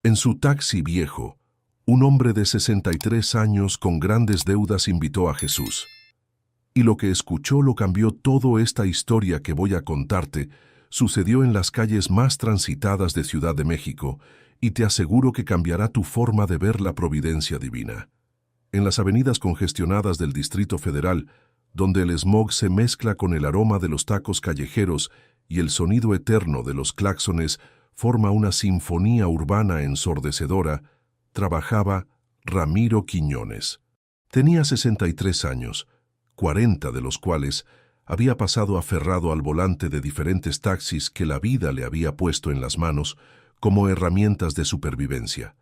En su taxi viejo, un hombre de 63 años con grandes deudas invitó a Jesús. Y lo que escuchó lo cambió todo. Esta historia que voy a contarte sucedió en las calles más transitadas de Ciudad de México y te aseguro que cambiará tu forma de ver la providencia divina. En las avenidas congestionadas del Distrito Federal, donde el smog se mezcla con el aroma de los tacos callejeros y el sonido eterno de los claxones forma una sinfonía urbana ensordecedora, trabajaba Ramiro Quiñones. Tenía 63 años, 40 de los cuales había pasado aferrado al volante de diferentes taxis que la vida le había puesto en las manos como herramientas de supervivencia.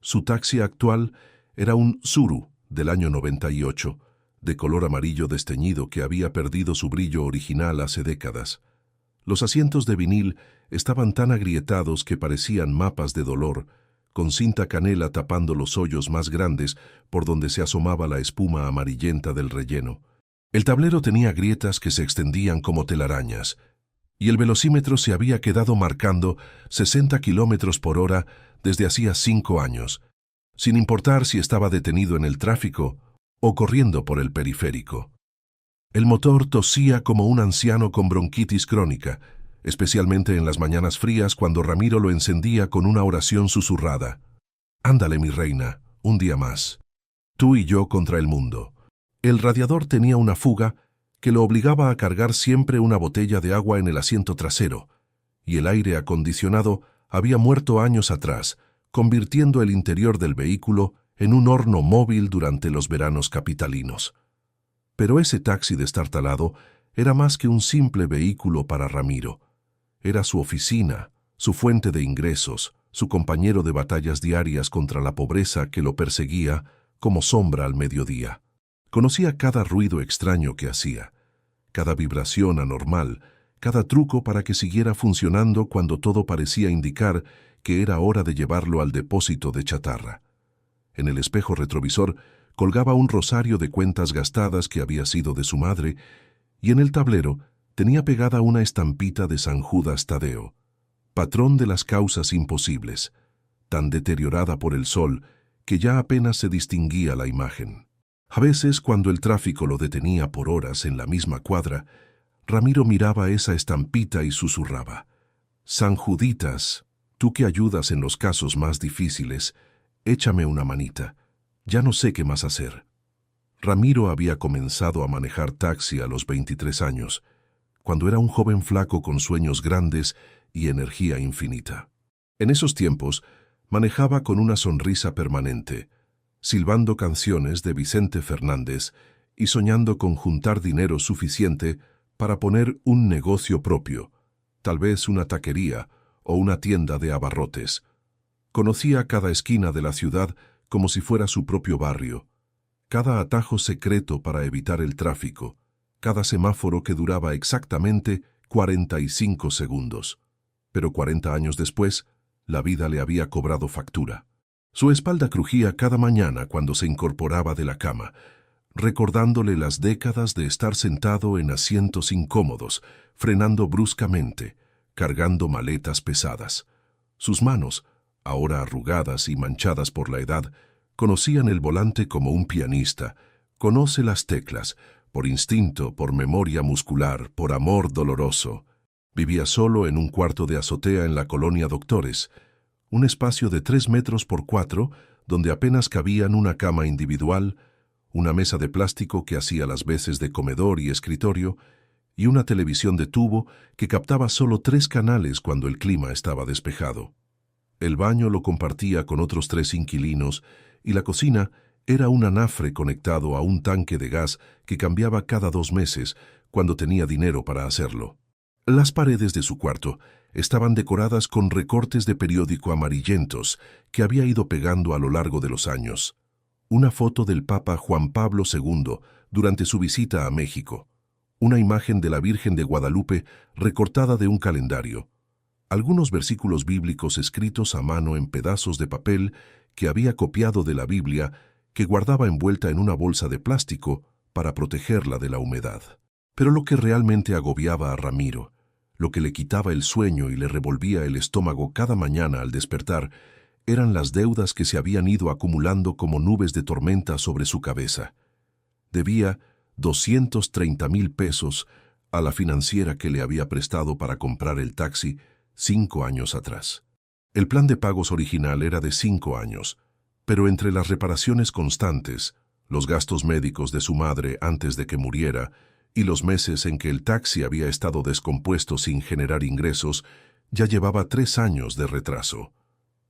Su taxi actual era un Tsuru del año 98, de color amarillo desteñido que había perdido su brillo original hace décadas. Los asientos de vinil estaban tan agrietados que parecían mapas de dolor, con cinta canela tapando los hoyos más grandes por donde se asomaba la espuma amarillenta del relleno. El tablero tenía grietas que se extendían como telarañas, y el velocímetro se había quedado marcando 60 kilómetros por hora desde hacía 5 años, sin importar si estaba detenido en el tráfico o corriendo por el periférico. El motor tosía como un anciano con bronquitis crónica, especialmente en las mañanas frías cuando Ramiro lo encendía con una oración susurrada. «Ándale, mi reina, un día más. Tú y yo contra el mundo». El radiador tenía una fuga que lo obligaba a cargar siempre una botella de agua en el asiento trasero, y el aire acondicionado había muerto años atrás, convirtiendo el interior del vehículo en un horno móvil durante los veranos capitalinos. Pero ese taxi destartalado era más que un simple vehículo para Ramiro. Era su oficina, su fuente de ingresos, su compañero de batallas diarias contra la pobreza que lo perseguía como sombra al mediodía. Conocía cada ruido extraño que hacía, cada vibración anormal, cada truco para que siguiera funcionando cuando todo parecía indicar que era hora de llevarlo al depósito de chatarra. En el espejo retrovisor colgaba un rosario de cuentas gastadas que había sido de su madre, y en el tablero tenía pegada una estampita de San Judas Tadeo, patrón de las causas imposibles, tan deteriorada por el sol que ya apenas se distinguía la imagen. A veces, cuando el tráfico lo detenía por horas en la misma cuadra, Ramiro miraba esa estampita y susurraba: «San Juditas, tú que ayudas en los casos más difíciles, échame una manita. Ya no sé qué más hacer». Ramiro había comenzado a manejar taxi a los 23 años, cuando era un joven flaco con sueños grandes y energía infinita. En esos tiempos, manejaba con una sonrisa permanente, silbando canciones de Vicente Fernández y soñando con juntar dinero suficiente para poner un negocio propio, tal vez una taquería o una tienda de abarrotes. Conocía cada esquina de la ciudad como si fuera su propio barrio, cada atajo secreto para evitar el tráfico, cada semáforo que duraba exactamente 45 segundos. Pero 40 años después, la vida le había cobrado factura. Su espalda crujía cada mañana cuando se incorporaba de la cama, recordándole las décadas de estar sentado en asientos incómodos, frenando bruscamente, cargando maletas pesadas. Sus manos, ahora arrugadas y manchadas por la edad, conocían el volante como un pianista. Conoce las teclas, por instinto, por memoria muscular, por amor doloroso. Vivía solo en un cuarto de azotea en la colonia Doctores, un espacio de 3 metros por 4, donde apenas cabían una cama individual, una mesa de plástico que hacía las veces de comedor y escritorio, y una televisión de tubo que captaba solo 3 canales cuando el clima estaba despejado. El baño lo compartía con otros 3 inquilinos, y la cocina era un anafre conectado a un tanque de gas que cambiaba cada 2 meses, cuando tenía dinero para hacerlo. Las paredes de su cuarto estaban decoradas con recortes de periódico amarillentos que había ido pegando a lo largo de los años. Una foto del Papa Juan Pablo II durante su visita a México. Una imagen de la Virgen de Guadalupe recortada de un calendario. Algunos versículos bíblicos escritos a mano en pedazos de papel que había copiado de la Biblia, que guardaba envuelta en una bolsa de plástico para protegerla de la humedad. Pero lo que realmente agobiaba a Ramiro, lo que le quitaba el sueño y le revolvía el estómago cada mañana al despertar, eran las deudas que se habían ido acumulando como nubes de tormenta sobre su cabeza. Debía 230,000 pesos a la financiera que le había prestado para comprar el taxi 5 años atrás. El plan de pagos original era de 5 años, pero entre las reparaciones constantes, los gastos médicos de su madre antes de que muriera y los meses en que el taxi había estado descompuesto sin generar ingresos, ya llevaba 3 años de retraso.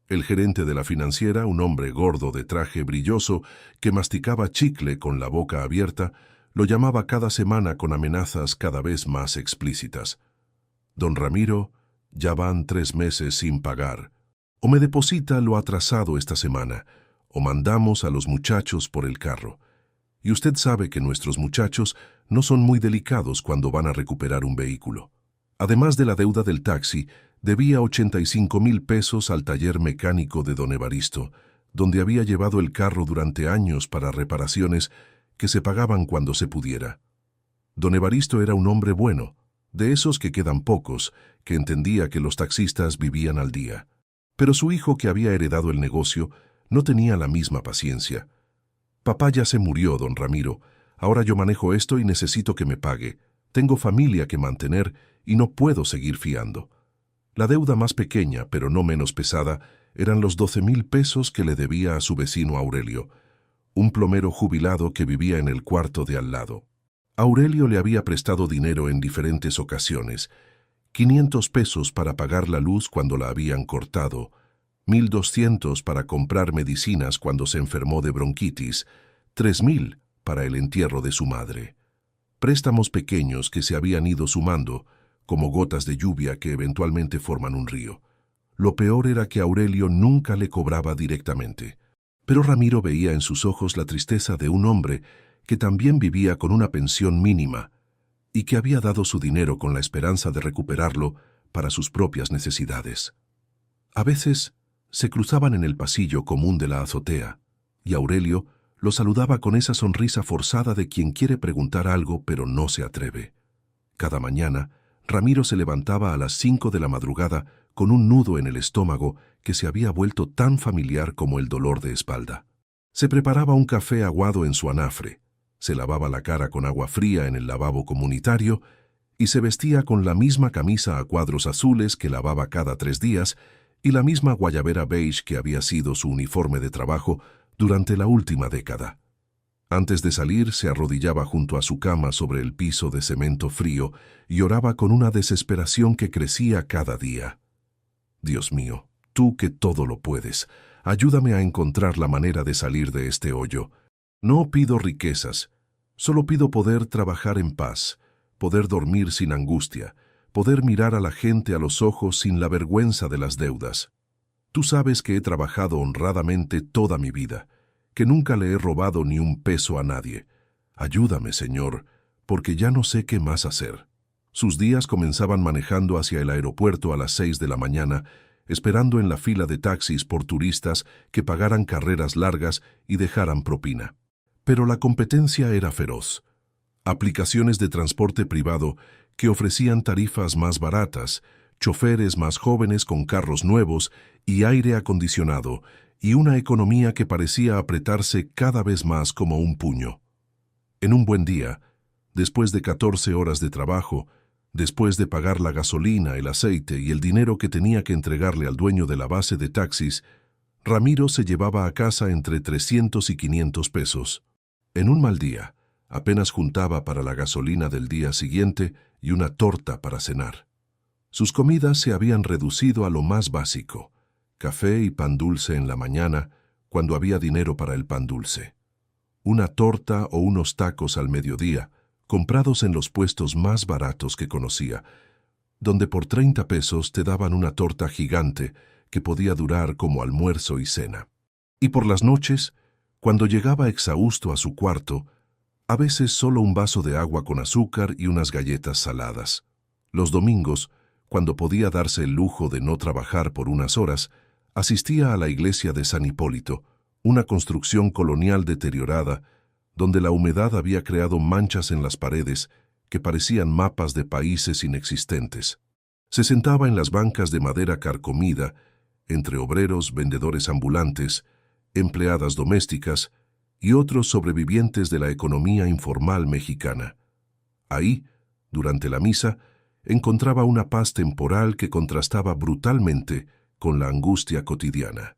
El gerente de la financiera, un hombre gordo de traje brilloso que masticaba chicle con la boca abierta, lo llamaba cada semana con amenazas cada vez más explícitas. Don Ramiro, ya van 3 meses sin pagar. O me deposita lo atrasado esta semana, o mandamos a los muchachos por el carro. Y usted sabe que nuestros muchachos no son muy delicados cuando van a recuperar un vehículo. Además de la deuda del taxi, debía 85,000 pesos al taller mecánico de don Evaristo, donde había llevado el carro durante años para reparaciones que se pagaban cuando se pudiera. Don Evaristo era un hombre bueno, de esos que quedan pocos, que entendía que los taxistas vivían al día. Pero su hijo, que había heredado el negocio, no tenía la misma paciencia. Papá ya se murió, don Ramiro. Ahora yo manejo esto y necesito que me pague. Tengo familia que mantener y no puedo seguir fiando. La deuda más pequeña, pero no menos pesada, eran los 12,000 pesos que le debía a su vecino Aurelio, un plomero jubilado que vivía en el cuarto de al lado. Aurelio le había prestado dinero en diferentes ocasiones: 500 pesos para pagar la luz cuando la habían cortado, 1,200 para comprar medicinas cuando se enfermó de bronquitis, 3,000 para el entierro de su madre. Préstamos pequeños que se habían ido sumando, como gotas de lluvia que eventualmente forman un río. Lo peor era que Aurelio nunca le cobraba directamente. Pero Ramiro veía en sus ojos la tristeza de un hombre que también vivía con una pensión mínima y que había dado su dinero con la esperanza de recuperarlo para sus propias necesidades. A veces se cruzaban en el pasillo común de la azotea, y Aurelio lo saludaba con esa sonrisa forzada de quien quiere preguntar algo pero no se atreve. Cada mañana, Ramiro se levantaba a las 5 de la madrugada con un nudo en el estómago que se había vuelto tan familiar como el dolor de espalda. Se preparaba un café aguado en su anafre, se lavaba la cara con agua fría en el lavabo comunitario y se vestía con la misma camisa a cuadros azules que lavaba cada 3 días y la misma guayabera beige que había sido su uniforme de trabajo durante la última década. Antes de salir, se arrodillaba junto a su cama sobre el piso de cemento frío y oraba con una desesperación que crecía cada día. Dios mío, tú que todo lo puedes, ayúdame a encontrar la manera de salir de este hoyo. No pido riquezas, solo pido poder trabajar en paz, poder dormir sin angustia, poder mirar a la gente a los ojos sin la vergüenza de las deudas. Tú sabes que he trabajado honradamente toda mi vida, que nunca le he robado ni un peso a nadie. Ayúdame, Señor, porque ya no sé qué más hacer. Sus días comenzaban manejando hacia el aeropuerto a las 6 de la mañana, esperando en la fila de taxis por turistas que pagaran carreras largas y dejaran propina. Pero la competencia era feroz. Aplicaciones de transporte privado que ofrecían tarifas más baratas, choferes más jóvenes con carros nuevos y aire acondicionado, y una economía que parecía apretarse cada vez más como un puño. En un buen día, después de 14 horas de trabajo, después de pagar la gasolina, el aceite y el dinero que tenía que entregarle al dueño de la base de taxis, Ramiro se llevaba a casa entre 300 y 500 pesos. En un mal día, apenas juntaba para la gasolina del día siguiente y una torta para cenar. Sus comidas se habían reducido a lo más básico: café y pan dulce en la mañana, cuando había dinero para el pan dulce. Una torta o unos tacos al mediodía, comprados en los puestos más baratos que conocía, donde por 30 pesos te daban una torta gigante que podía durar como almuerzo y cena. Y por las noches, cuando llegaba exhausto a su cuarto, a veces solo un vaso de agua con azúcar y unas galletas saladas. Los domingos, cuando podía darse el lujo de no trabajar por unas horas, asistía a la iglesia de San Hipólito, una construcción colonial deteriorada, donde la humedad había creado manchas en las paredes que parecían mapas de países inexistentes. Se sentaba en las bancas de madera carcomida, entre obreros, vendedores ambulantes, empleadas domésticas y otros sobrevivientes de la economía informal mexicana. Ahí, durante la misa, encontraba una paz temporal que contrastaba brutalmente con la angustia cotidiana.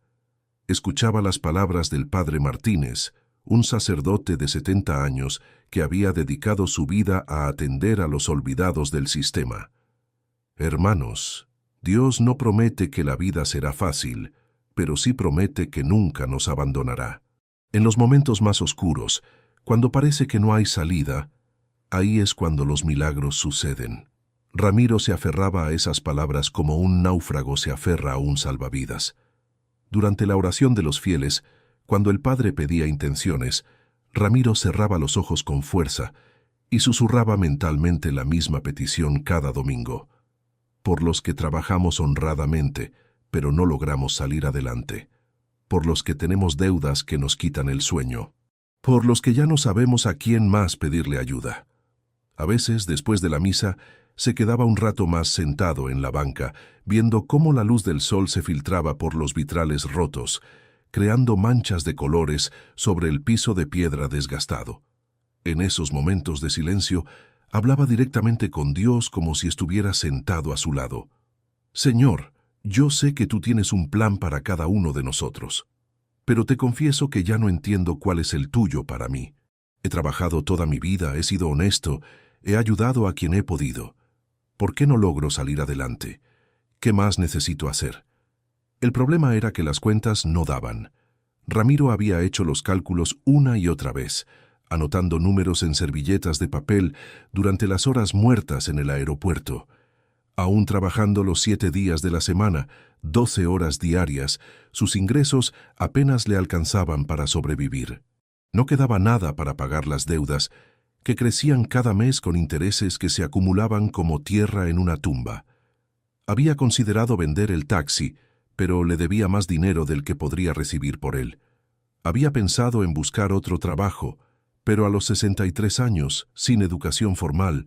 Escuchaba las palabras del padre Martínez, un sacerdote de 70 años que había dedicado su vida a atender a los olvidados del sistema. Hermanos, Dios no promete que la vida será fácil, pero sí promete que nunca nos abandonará. En los momentos más oscuros, cuando parece que no hay salida, ahí es cuando los milagros suceden. Ramiro se aferraba a esas palabras como un náufrago se aferra a un salvavidas. Durante la oración de los fieles, cuando el padre pedía intenciones, Ramiro cerraba los ojos con fuerza y susurraba mentalmente la misma petición cada domingo. Por los que trabajamos honradamente, pero no logramos salir adelante. Por los que tenemos deudas que nos quitan el sueño. Por los que ya no sabemos a quién más pedirle ayuda. A veces, después de la misa, se quedaba un rato más sentado en la banca, viendo cómo la luz del sol se filtraba por los vitrales rotos, creando manchas de colores sobre el piso de piedra desgastado. En esos momentos de silencio, hablaba directamente con Dios como si estuviera sentado a su lado. Señor, yo sé que tú tienes un plan para cada uno de nosotros, pero te confieso que ya no entiendo cuál es el tuyo para mí. He trabajado toda mi vida, he sido honesto, he ayudado a quien he podido. ¿Por qué no logro salir adelante? ¿Qué más necesito hacer? El problema era que las cuentas no daban. Ramiro había hecho los cálculos una y otra vez, anotando números en servilletas de papel durante las horas muertas en el aeropuerto. Aún trabajando los 7 días de la semana, 12 horas diarias, sus ingresos apenas le alcanzaban para sobrevivir. No quedaba nada para pagar las deudas, que crecían cada mes con intereses que se acumulaban como tierra en una tumba. Había considerado vender el taxi, pero le debía más dinero del que podría recibir por él. Había pensado en buscar otro trabajo, pero a los 63 años, sin educación formal,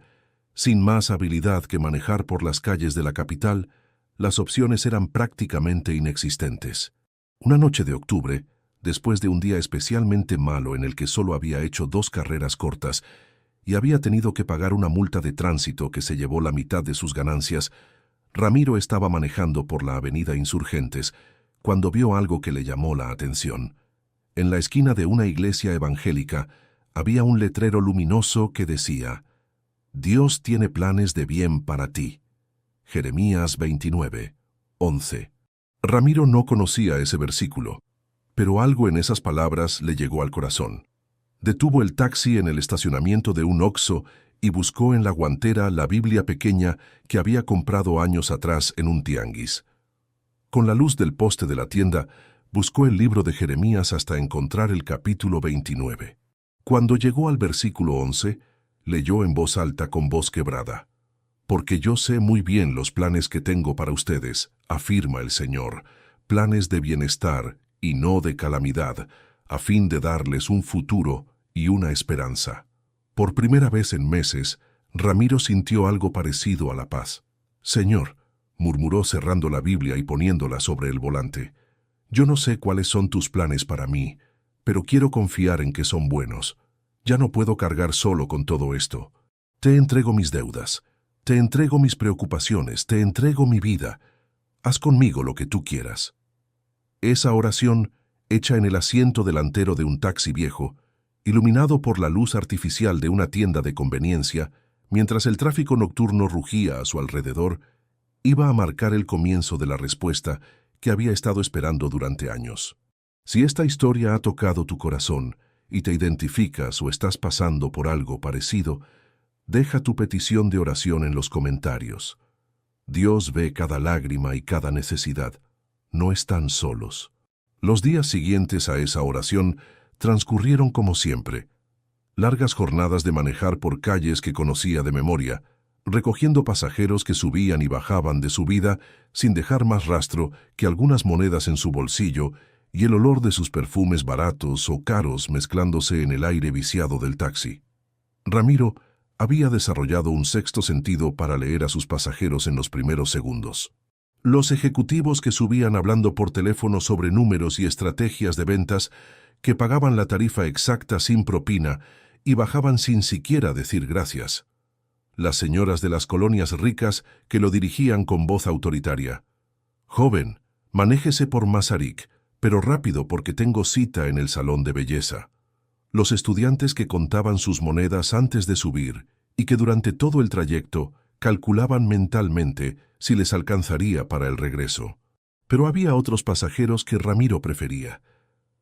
sin más habilidad que manejar por las calles de la capital, las opciones eran prácticamente inexistentes. Una noche de octubre, después de un día especialmente malo en el que solo había hecho 2 carreras cortas y había tenido que pagar una multa de tránsito que se llevó la mitad de sus ganancias, Ramiro estaba manejando por la avenida Insurgentes cuando vio algo que le llamó la atención. En la esquina de una iglesia evangélica había un letrero luminoso que decía: Dios tiene planes de bien para ti. Jeremías 29, 11. Ramiro no conocía ese versículo, pero algo en esas palabras le llegó al corazón. Detuvo el taxi en el estacionamiento de un Oxxo y buscó en la guantera la Biblia pequeña que había comprado años atrás en un tianguis. Con la luz del poste de la tienda, buscó el libro de Jeremías hasta encontrar el capítulo 29. Cuando llegó al versículo 11, leyó en voz alta con voz quebrada: Porque yo sé muy bien los planes que tengo para ustedes, afirma el Señor, planes de bienestar y no de calamidad, a fin de darles un futuro y una esperanza. Por primera vez en meses, Ramiro sintió algo parecido a la paz. Señor, murmuró cerrando la Biblia y poniéndola sobre el volante, yo no sé cuáles son tus planes para mí, pero quiero confiar en que son buenos. Ya no puedo cargar solo con todo esto. Te entrego mis deudas, te entrego mis preocupaciones, te entrego mi vida. Haz conmigo lo que tú quieras. Esa oración, hecha en el asiento delantero de un taxi viejo, iluminado por la luz artificial de una tienda de conveniencia, mientras el tráfico nocturno rugía a su alrededor, iba a marcar el comienzo de la respuesta que había estado esperando durante años. Si esta historia ha tocado tu corazón y te identificas o estás pasando por algo parecido, deja tu petición de oración en los comentarios. Dios ve cada lágrima y cada necesidad. No están solos. Los días siguientes a esa oración transcurrieron como siempre. Largas jornadas de manejar por calles que conocía de memoria, recogiendo pasajeros que subían y bajaban de su vida sin dejar más rastro que algunas monedas en su bolsillo y el olor de sus perfumes baratos o caros mezclándose en el aire viciado del taxi. Ramiro había desarrollado un sexto sentido para leer a sus pasajeros en los primeros segundos. Los ejecutivos que subían hablando por teléfono sobre números y estrategias de ventas, que pagaban la tarifa exacta sin propina y bajaban sin siquiera decir gracias. Las señoras de las colonias ricas que lo dirigían con voz autoritaria. «Joven, manéjese por Masaryk, pero rápido porque tengo cita en el salón de belleza». Los estudiantes que contaban sus monedas antes de subir y que durante todo el trayecto calculaban mentalmente si les alcanzaría para el regreso. Pero había otros pasajeros que Ramiro prefería.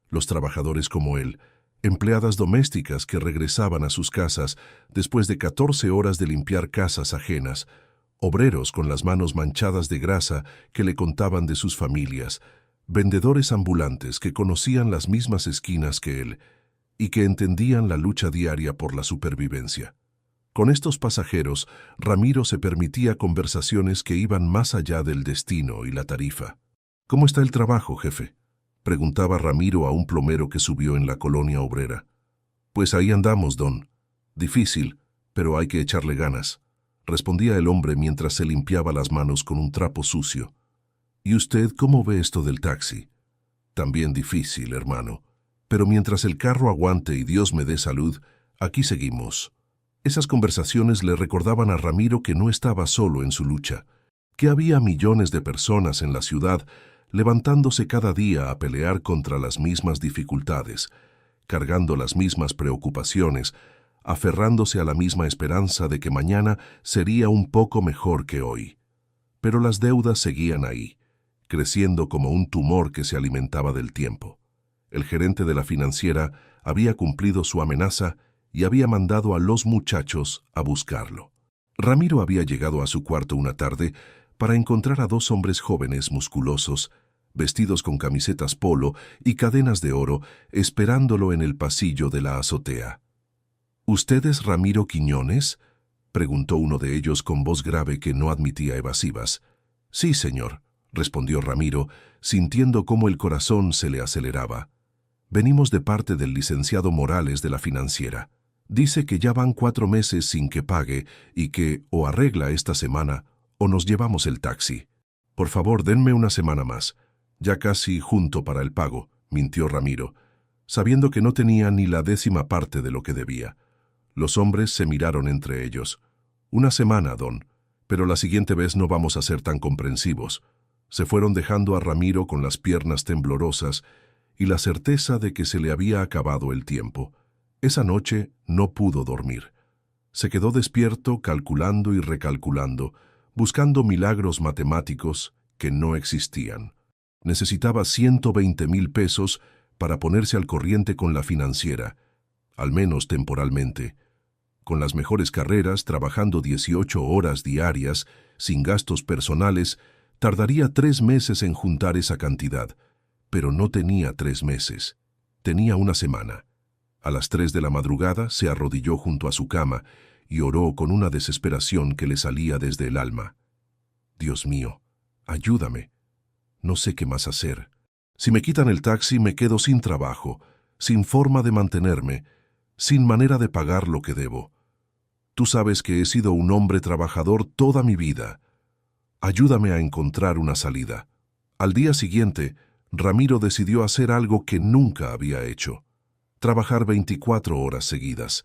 Los trabajadores como él, empleadas domésticas que regresaban a sus casas después de 14 horas de limpiar casas ajenas, obreros con las manos manchadas de grasa que le contaban de sus familias, vendedores ambulantes que conocían las mismas esquinas que él y que entendían la lucha diaria por la supervivencia. Con estos pasajeros, Ramiro se permitía conversaciones que iban más allá del destino y la tarifa. «¿Cómo está el trabajo, jefe?», preguntaba Ramiro a un plomero que subió en la colonia obrera. «Pues ahí andamos, don. Difícil, pero hay que echarle ganas», respondía el hombre mientras se limpiaba las manos con un trapo sucio. «¿Y usted cómo ve esto del taxi?». «También difícil, hermano. Pero mientras el carro aguante y Dios me dé salud, aquí seguimos». Esas conversaciones le recordaban a Ramiro que no estaba solo en su lucha, que había millones de personas en la ciudad levantándose cada día a pelear contra las mismas dificultades, cargando las mismas preocupaciones, aferrándose a la misma esperanza de que mañana sería un poco mejor que hoy. Pero las deudas seguían ahí, creciendo como un tumor que se alimentaba del tiempo. El gerente de la financiera había cumplido su amenaza y había mandado a los muchachos a buscarlo. Ramiro había llegado a su cuarto una tarde para encontrar a dos hombres jóvenes musculosos, vestidos con camisetas polo y cadenas de oro, esperándolo en el pasillo de la azotea. «¿Usted es Ramiro Quiñones?», preguntó uno de ellos con voz grave que no admitía evasivas. «Sí, señor», respondió Ramiro, sintiendo cómo el corazón se le aceleraba. «Venimos de parte del licenciado Morales de la financiera. Dice que ya van 4 meses sin que pague y que o arregla esta semana o nos llevamos el taxi. Por favor, denme una semana más. Ya casi junto para el pago», mintió Ramiro, sabiendo que no tenía ni la 10ª parte de lo que debía. Los hombres se miraron entre ellos. «Una semana, don, pero la siguiente vez no vamos a ser tan comprensivos». Se fueron dejando a Ramiro con las piernas temblorosas y la certeza de que se le había acabado el tiempo. Esa noche no pudo dormir. Se quedó despierto calculando y recalculando, buscando milagros matemáticos que no existían. Necesitaba 120,000 pesos para ponerse al corriente con la financiera, al menos temporalmente. Con las mejores carreras, trabajando 18 horas diarias, sin gastos personales, tardaría 3 meses en juntar esa cantidad. Pero no tenía 3 meses, tenía una semana. A las 3 de la madrugada se arrodilló junto a su cama y oró con una desesperación que le salía desde el alma. «Dios mío, ayúdame. No sé qué más hacer. Si me quitan el taxi me quedo sin trabajo, sin forma de mantenerme, sin manera de pagar lo que debo. Tú sabes que he sido un hombre trabajador toda mi vida. Ayúdame a encontrar una salida». Al día siguiente, Ramiro decidió hacer algo que nunca había hecho: trabajar 24 horas seguidas.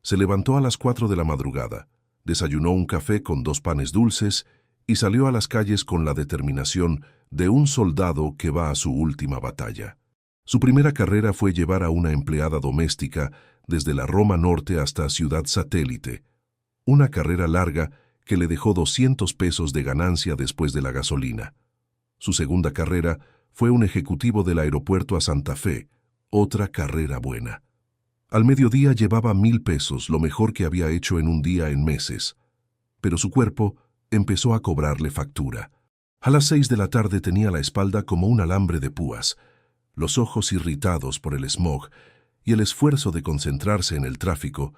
Se levantó a las 4 de la madrugada, desayunó un café con 2 panes dulces y salió a las calles con la determinación de un soldado que va a su última batalla. Su primera carrera fue llevar a una empleada doméstica desde la Roma Norte hasta Ciudad Satélite, una carrera larga que le dejó 200 pesos de ganancia después de la gasolina. Su segunda carrera fue un ejecutivo del aeropuerto a Santa Fe, otra carrera buena. Al mediodía llevaba 1,000 pesos, lo mejor que había hecho en un día en meses. Pero su cuerpo empezó a cobrarle factura. A las 6 de la tarde tenía la espalda como un alambre de púas, los ojos irritados por el smog y el esfuerzo de concentrarse en el tráfico,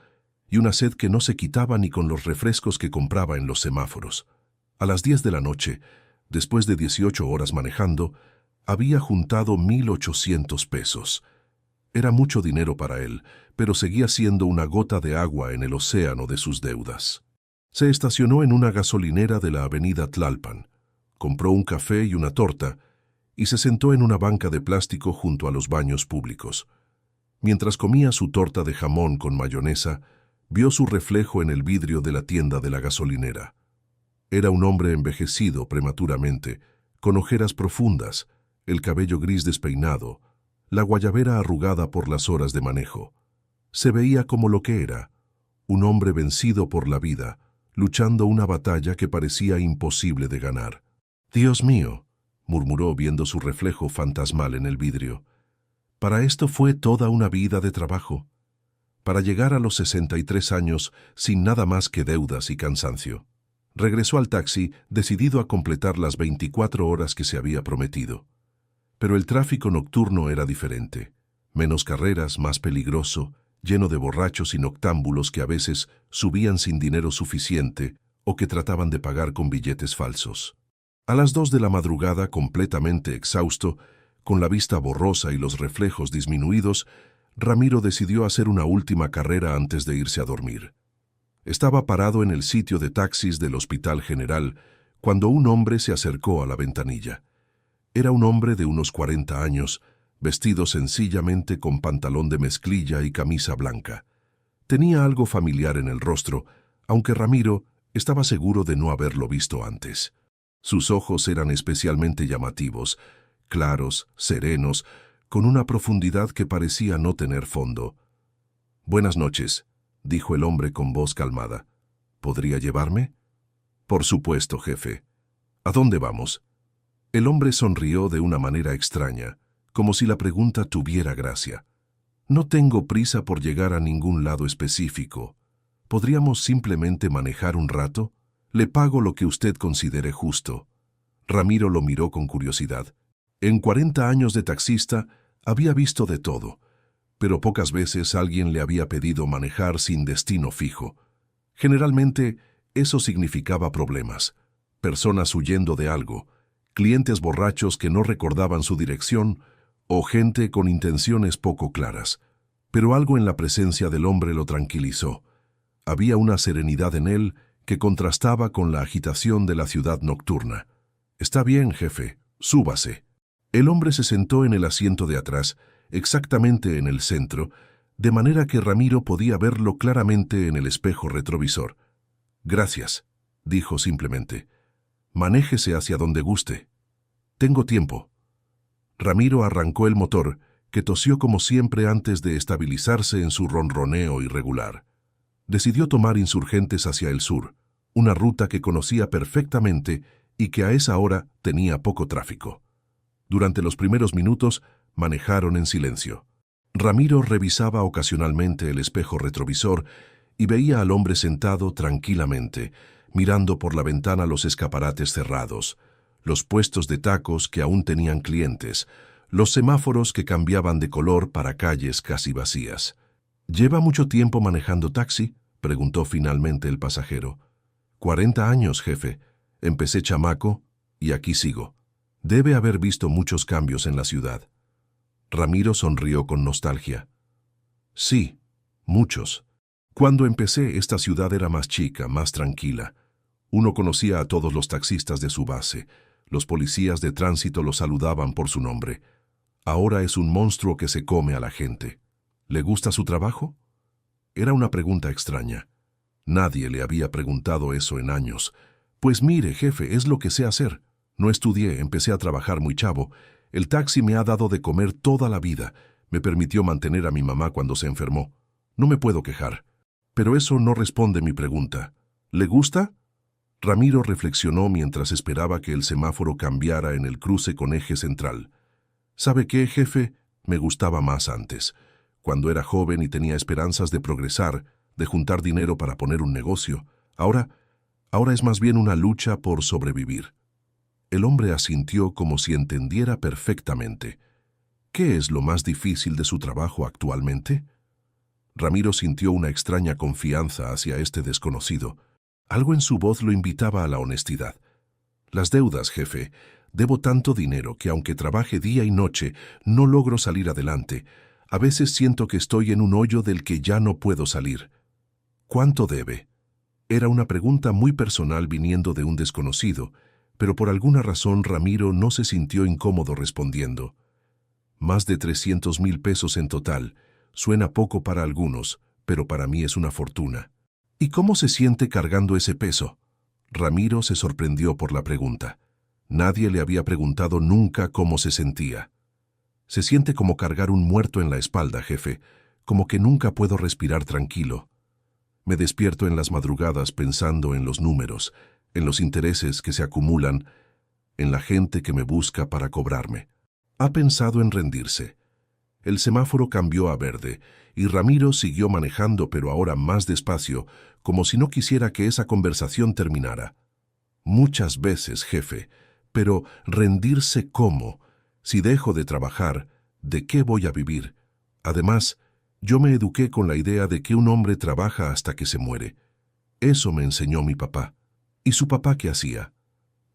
y una sed que no se quitaba ni con los refrescos que compraba en los semáforos. A las 10 de la noche, después de 18 horas manejando, había juntado 1,800 pesos. Era mucho dinero para él, pero seguía siendo una gota de agua en el océano de sus deudas. Se estacionó en una gasolinera de la avenida Tlalpan. compró un café y una torta y se sentó en una banca de plástico junto a los baños públicos. Mientras comía su torta de jamón con mayonesa, vio su reflejo en el vidrio de la tienda de la gasolinera. Era un hombre envejecido prematuramente, con ojeras profundas, el cabello gris despeinado, la guayabera arrugada por las horas de manejo. Se veía como lo que era, un hombre vencido por la vida, luchando una batalla que parecía imposible de ganar. «Dios mío», murmuró viendo su reflejo fantasmal en el vidrio. Para esto fue toda una vida de trabajo, para llegar a los 63 años sin nada más que deudas y cansancio. Regresó al taxi, decidido a completar las 24 horas que se había prometido. Pero el tráfico nocturno era diferente. Menos carreras, más peligroso, lleno de borrachos y noctámbulos que a veces subían sin dinero suficiente o que trataban de pagar con billetes falsos. A las 2 de la madrugada, completamente exhausto, con la vista borrosa y los reflejos disminuidos, Ramiro decidió hacer una última carrera antes de irse a dormir. Estaba parado en el sitio de taxis del Hospital General cuando un hombre se acercó a la ventanilla. Era un hombre de unos 40 años, vestido sencillamente con pantalón de mezclilla y camisa blanca. Tenía algo familiar en el rostro, aunque Ramiro estaba seguro de no haberlo visto antes. Sus ojos eran especialmente llamativos, claros, serenos, con una profundidad que parecía no tener fondo. «Buenas noches», dijo el hombre con voz calmada. «¿Podría llevarme?» «Por supuesto, jefe. ¿A dónde vamos?» El hombre sonrió de una manera extraña, como si la pregunta tuviera gracia. «No tengo prisa por llegar a ningún lado específico. ¿Podríamos simplemente manejar un rato? Le pago lo que usted considere justo». Ramiro lo miró con curiosidad. En 40 años de taxista había visto de todo, pero pocas veces alguien le había pedido manejar sin destino fijo. Generalmente, eso significaba problemas, personas huyendo de algo, clientes borrachos que no recordaban su dirección o gente con intenciones poco claras. Pero algo en la presencia del hombre lo tranquilizó. Había una serenidad en él que contrastaba con la agitación de la ciudad nocturna. «Está bien, jefe, súbase». El hombre se sentó en el asiento de atrás, exactamente en el centro, de manera que Ramiro podía verlo claramente en el espejo retrovisor. «Gracias», dijo simplemente. «Manéjese hacia donde guste. Tengo tiempo». Ramiro arrancó el motor, que tosió como siempre antes de estabilizarse en su ronroneo irregular. Decidió tomar Insurgentes hacia el sur, una ruta que conocía perfectamente y que a esa hora tenía poco tráfico. Durante los primeros minutos manejaron en silencio. Ramiro revisaba ocasionalmente el espejo retrovisor y veía al hombre sentado tranquilamente, mirando por la ventana los escaparates cerrados, los puestos de tacos que aún tenían clientes, los semáforos que cambiaban de color para calles casi vacías. «¿Lleva mucho tiempo manejando taxi?», preguntó finalmente el pasajero. «40 años, jefe. Empecé chamaco y aquí sigo. Debe haber visto muchos cambios en la ciudad». Ramiro sonrió con nostalgia. «Sí, muchos. Cuando empecé, esta ciudad era más chica, más tranquila. Uno conocía a todos los taxistas de su base. Los policías de tránsito lo saludaban por su nombre. Ahora es un monstruo que se come a la gente. ¿Le gusta su trabajo?». Era una pregunta extraña. Nadie le había preguntado eso en años. «Pues mire, jefe, es lo que sé hacer. No estudié, empecé a trabajar muy chavo. El taxi me ha dado de comer toda la vida. Me permitió mantener a mi mamá cuando se enfermó. No me puedo quejar. Pero eso no responde mi pregunta. ¿Le gusta?». Ramiro reflexionó mientras esperaba que el semáforo cambiara en el cruce con eje central. «¿Sabe qué, jefe? Me gustaba más antes. Cuando era joven y tenía esperanzas de progresar, de juntar dinero para poner un negocio. Ahora es más bien una lucha por sobrevivir». El hombre asintió como si entendiera perfectamente. «¿Qué es lo más difícil de su trabajo actualmente?». Ramiro sintió una extraña confianza hacia este desconocido. Algo en su voz lo invitaba a la honestidad. «Las deudas, jefe. Debo tanto dinero que aunque trabaje día y noche, no logro salir adelante. A veces siento que estoy en un hoyo del que ya no puedo salir». «¿Cuánto debe?». Era una pregunta muy personal viniendo de un desconocido, pero por alguna razón Ramiro no se sintió incómodo respondiendo. Más de 300,000 pesos en total. Suena poco para algunos, pero para mí es una fortuna. ¿Y cómo se siente cargando ese peso? Ramiro se sorprendió por la pregunta. Nadie le había preguntado nunca cómo se sentía. Se siente como cargar un muerto en la espalda, jefe, como que nunca puedo respirar tranquilo. Me despierto en las madrugadas pensando en los números, en los intereses que se acumulan, en la gente que me busca para cobrarme. Ha pensado en rendirse. El semáforo cambió a verde y Ramiro siguió manejando, pero ahora más despacio, como si no quisiera que esa conversación terminara. Muchas veces, jefe, pero ¿rendirse cómo? Si dejo de trabajar, ¿de qué voy a vivir? Además, yo me eduqué con la idea de que un hombre trabaja hasta que se muere. Eso me enseñó mi papá. ¿Y su papá qué hacía?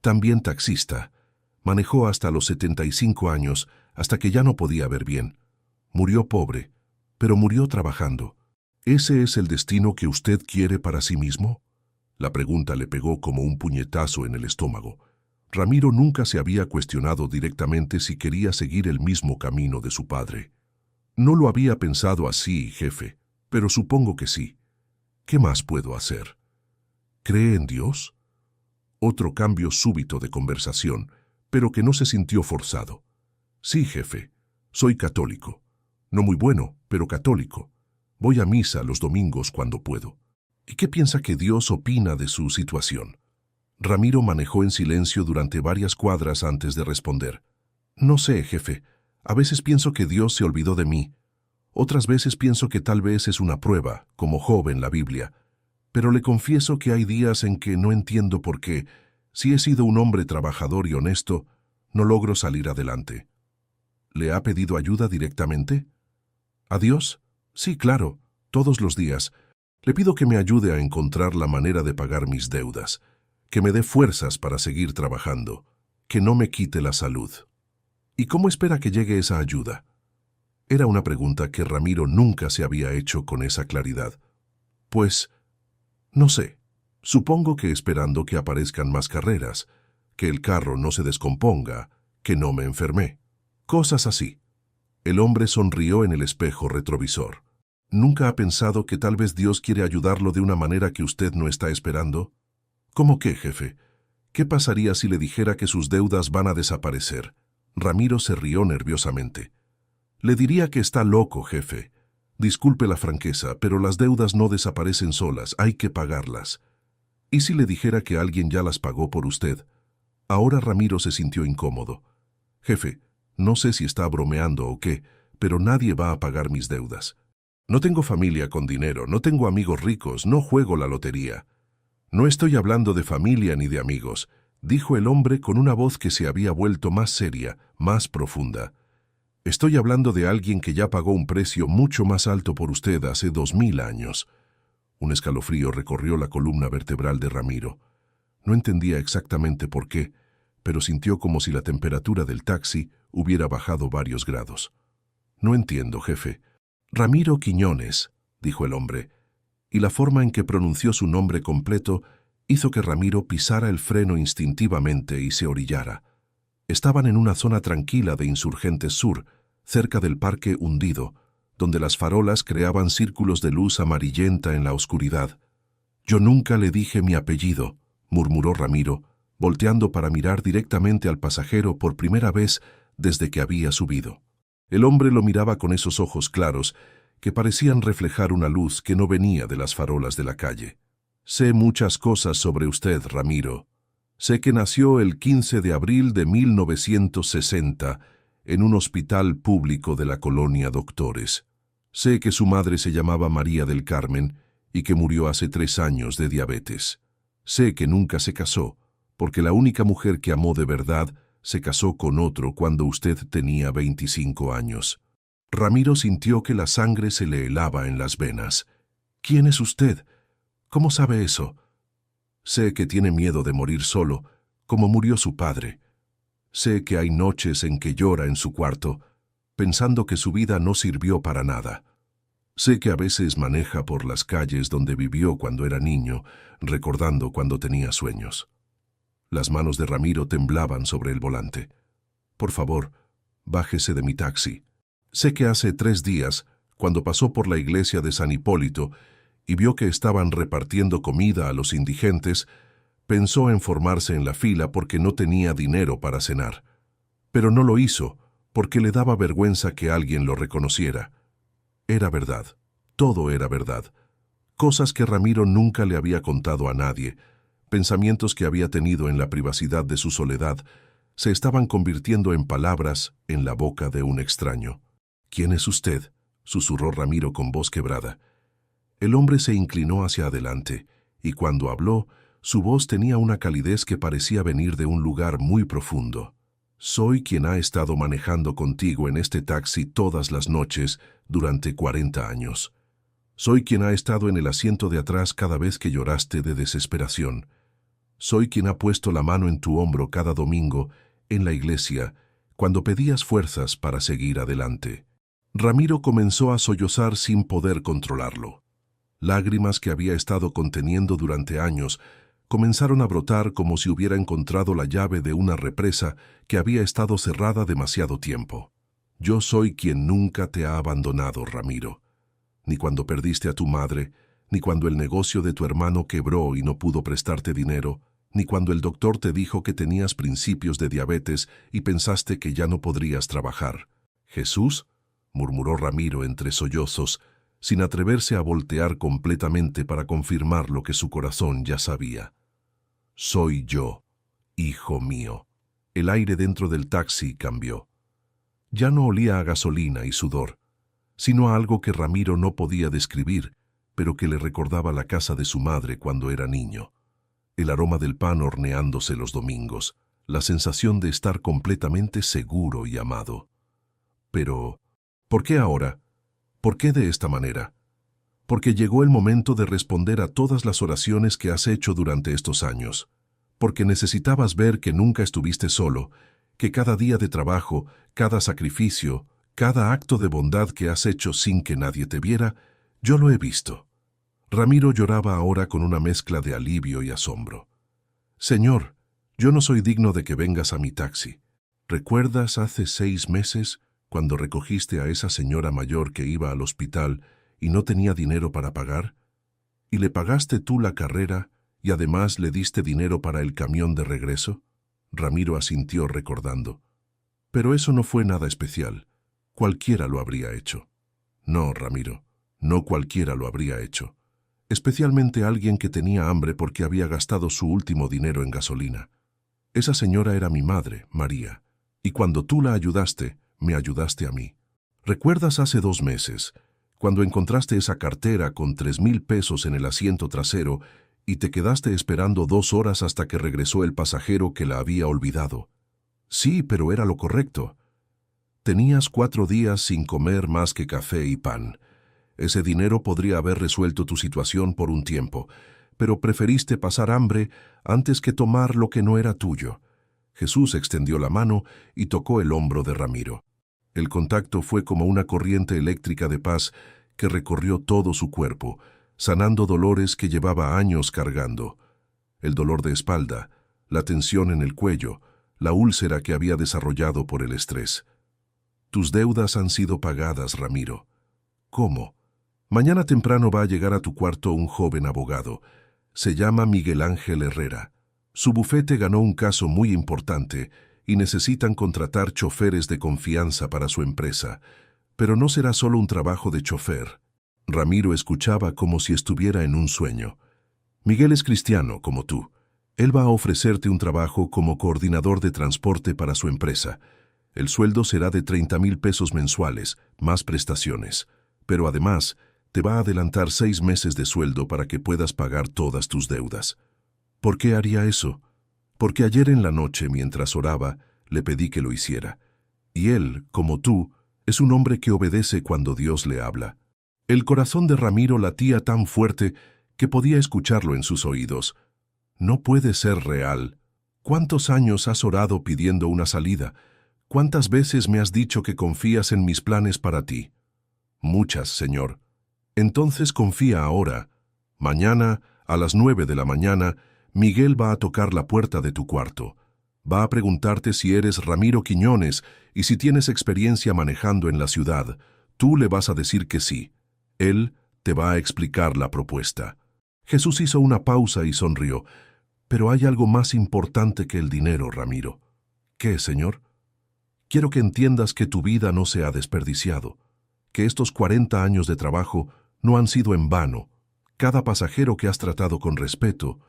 También taxista. Manejó hasta los 75 años, hasta que ya no podía ver bien. Murió pobre, pero murió trabajando. ¿Ese es el destino que usted quiere para sí mismo? La pregunta le pegó como un puñetazo en el estómago. Ramiro nunca se había cuestionado directamente si quería seguir el mismo camino de su padre. No lo había pensado así, jefe, pero supongo que sí. ¿Qué más puedo hacer? ¿Cree en Dios? Otro cambio súbito de conversación, pero que no se sintió forzado. Sí, jefe, soy católico. No muy bueno, pero católico. Voy a misa los domingos cuando puedo. ¿Y qué piensa que Dios opina de su situación? Ramiro manejó en silencio durante varias cuadras antes de responder. No sé, jefe. A veces pienso que Dios se olvidó de mí. Otras veces pienso que tal vez es una prueba, como Job en la Biblia. Pero le confieso que hay días en que no entiendo por qué, si he sido un hombre trabajador y honesto, no logro salir adelante. ¿Le ha pedido ayuda directamente? ¿A Dios? Sí, claro, todos los días. Le pido que me ayude a encontrar la manera de pagar mis deudas, que me dé fuerzas para seguir trabajando, que no me quite la salud. ¿Y cómo espera que llegue esa ayuda? Era una pregunta que Ramiro nunca se había hecho con esa claridad. Pues, no sé. Supongo que esperando que aparezcan más carreras, que el carro no se descomponga, que no me enfermé. Cosas así. El hombre sonrió en el espejo retrovisor. ¿Nunca ha pensado que tal vez Dios quiere ayudarlo de una manera que usted no está esperando? ¿Cómo qué, jefe? ¿Qué pasaría si le dijera que sus deudas van a desaparecer? Ramiro se rió nerviosamente. Le diría que está loco, jefe. Disculpe la franqueza, pero las deudas no desaparecen solas, hay que pagarlas. ¿Y si le dijera que alguien ya las pagó por usted? Ahora Ramiro se sintió incómodo. Jefe, no sé si está bromeando o qué, pero nadie va a pagar mis deudas. No tengo familia con dinero, no tengo amigos ricos, no juego la lotería. No estoy hablando de familia ni de amigos, dijo el hombre con una voz que se había vuelto más seria, más profunda. Estoy hablando de alguien que ya pagó un precio mucho más alto por usted hace 2000 años. Un escalofrío recorrió la columna vertebral de Ramiro. No entendía exactamente por qué, pero sintió como si la temperatura del taxi hubiera bajado varios grados. No entiendo, jefe. Ramiro Quiñones, dijo el hombre, y la forma en que pronunció su nombre completo hizo que Ramiro pisara el freno instintivamente y se orillara. Estaban en una zona tranquila de Insurgentes Sur, cerca del Parque Hundido, donde las farolas creaban círculos de luz amarillenta en la oscuridad. Yo nunca le dije mi apellido, murmuró Ramiro, volteando para mirar directamente al pasajero por primera vez desde que había subido. El hombre lo miraba con esos ojos claros que parecían reflejar una luz que no venía de las farolas de la calle. Sé muchas cosas sobre usted, Ramiro. Sé que nació el 15 de abril de 1960 en un hospital público de la colonia Doctores. Sé que su madre se llamaba María del Carmen y que murió hace 3 años de diabetes. Sé que nunca se casó, porque la única mujer que amó de verdad se casó con otro cuando usted tenía 25 años. Ramiro sintió que la sangre se le helaba en las venas. ¿Quién es usted? ¿Cómo sabe eso? Sé que tiene miedo de morir solo, como murió su padre. Sé que hay noches en que llora en su cuarto, pensando que su vida no sirvió para nada. Sé que a veces maneja por las calles donde vivió cuando era niño, recordando cuando tenía sueños. Las manos de Ramiro temblaban sobre el volante. «Por favor, bájese de mi taxi». Sé que hace 3 días, cuando pasó por la iglesia de San Hipólito y vio que estaban repartiendo comida a los indigentes, pensó en formarse en la fila porque no tenía dinero para cenar. Pero no lo hizo, porque le daba vergüenza que alguien lo reconociera. Era verdad, todo era verdad. Cosas que Ramiro nunca le había contado a nadie, pensamientos que había tenido en la privacidad de su soledad, se estaban convirtiendo en palabras en la boca de un extraño. «¿Quién es usted?», susurró Ramiro con voz quebrada. El hombre se inclinó hacia adelante, y cuando habló, su voz tenía una calidez que parecía venir de un lugar muy profundo. «Soy quien ha estado manejando contigo en este taxi todas las noches durante 40 años. Soy quien ha estado en el asiento de atrás cada vez que lloraste de desesperación. Soy quien ha puesto la mano en tu hombro cada domingo en la iglesia cuando pedías fuerzas para seguir adelante». Ramiro comenzó a sollozar sin poder controlarlo. Lágrimas que había estado conteniendo durante años comenzaron a brotar como si hubiera encontrado la llave de una represa que había estado cerrada demasiado tiempo. «Yo soy quien nunca te ha abandonado, Ramiro. Ni cuando perdiste a tu madre, ni cuando el negocio de tu hermano quebró y no pudo prestarte dinero, ni cuando el doctor te dijo que tenías principios de diabetes y pensaste que ya no podrías trabajar». «¿Jesús?», murmuró Ramiro entre sollozos, sin atreverse a voltear completamente para confirmar lo que su corazón ya sabía. «Soy yo, hijo mío». El aire dentro del taxi cambió. Ya no olía a gasolina y sudor, sino a algo que Ramiro no podía describir, pero que le recordaba la casa de su madre cuando era niño. El aroma del pan horneándose los domingos, la sensación de estar completamente seguro y amado. Pero, ¿por qué ahora? ¿Por qué de esta manera? Porque llegó el momento de responder a todas las oraciones que has hecho durante estos años. Porque necesitabas ver que nunca estuviste solo, que cada día de trabajo, cada sacrificio, cada acto de bondad que has hecho sin que nadie te viera, yo lo he visto. Ramiro lloraba ahora con una mezcla de alivio y asombro. «Señor, yo no soy digno de que vengas a mi taxi. ¿Recuerdas hace 6 meses cuando recogiste a esa señora mayor que iba al hospital y no tenía dinero para pagar? ¿Y le pagaste tú la carrera y además le diste dinero para el camión de regreso?» Ramiro asintió recordando. «Pero eso no fue nada especial. Cualquiera lo habría hecho». «No, Ramiro, no cualquiera lo habría hecho. Especialmente alguien que tenía hambre porque había gastado su último dinero en gasolina. Esa señora era mi madre, María, y cuando tú la ayudaste, me ayudaste a mí. ¿Recuerdas hace 2 meses, cuando encontraste esa cartera con 3,000 pesos en el asiento trasero y te quedaste esperando 2 horas hasta que regresó el pasajero que la había olvidado? Sí, pero era lo correcto. Tenías 4 días sin comer más que café y pan. Ese dinero podría haber resuelto tu situación por un tiempo, pero preferiste pasar hambre antes que tomar lo que no era tuyo». Jesús extendió la mano y tocó el hombro de Ramiro. El contacto fue como una corriente eléctrica de paz que recorrió todo su cuerpo, sanando dolores que llevaba años cargando. El dolor de espalda, la tensión en el cuello, la úlcera que había desarrollado por el estrés. «Tus deudas han sido pagadas, Ramiro». «¿Cómo?». «Mañana temprano va a llegar a tu cuarto un joven abogado. Se llama Miguel Ángel Herrera. Su bufete ganó un caso muy importante y necesitan contratar choferes de confianza para su empresa. Pero no será solo un trabajo de chofer». Ramiro escuchaba como si estuviera en un sueño. «Miguel es cristiano, como tú. Él va a ofrecerte un trabajo como coordinador de transporte para su empresa. El sueldo será de 30,000 pesos mensuales, más prestaciones. Pero además, te va a adelantar 6 meses de sueldo para que puedas pagar todas tus deudas». «¿Por qué haría eso?». «Porque ayer en la noche, mientras oraba, le pedí que lo hiciera. Y él, como tú, es un hombre que obedece cuando Dios le habla». El corazón de Ramiro latía tan fuerte que podía escucharlo en sus oídos. «No puede ser real. ¿Cuántos años has orado pidiendo una salida? ¿Cuántas veces me has dicho que confías en mis planes para ti?». «Muchas, Señor». «Entonces confía ahora. Mañana, a las 9 de la mañana, Miguel va a tocar la puerta de tu cuarto. Va a preguntarte si eres Ramiro Quiñones y si tienes experiencia manejando en la ciudad. Tú le vas a decir que sí. Él te va a explicar la propuesta. Jesús hizo una pausa y sonrió. Pero hay algo más importante que el dinero, Ramiro. ¿Qué, Señor? Quiero que entiendas que tu vida no se ha desperdiciado, que estos 40 años de trabajo no han sido en vano. Cada pasajero que has tratado con respeto,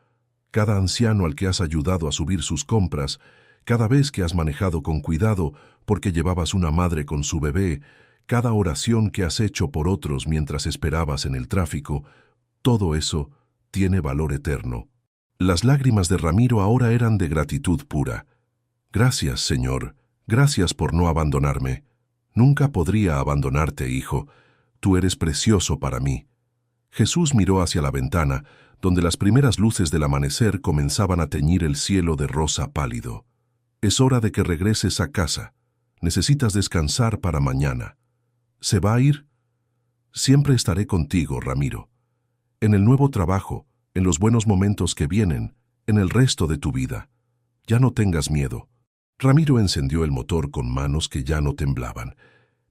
cada anciano al que has ayudado a subir sus compras, cada vez que has manejado con cuidado porque llevabas una madre con su bebé, cada oración que has hecho por otros mientras esperabas en el tráfico, todo eso tiene valor eterno. Las lágrimas de Ramiro ahora eran de gratitud pura. Gracias, Señor. Gracias por no abandonarme. Nunca podría abandonarte, hijo. Tú eres precioso para mí. Jesús miró hacia la ventana, donde las primeras luces del amanecer comenzaban a teñir el cielo de rosa pálido. Es hora de que regreses a casa. Necesitas descansar para mañana. ¿Se va a ir? Siempre estaré contigo, Ramiro. En el nuevo trabajo, en los buenos momentos que vienen, en el resto de tu vida. Ya no tengas miedo. Ramiro encendió el motor con manos que ya no temblaban.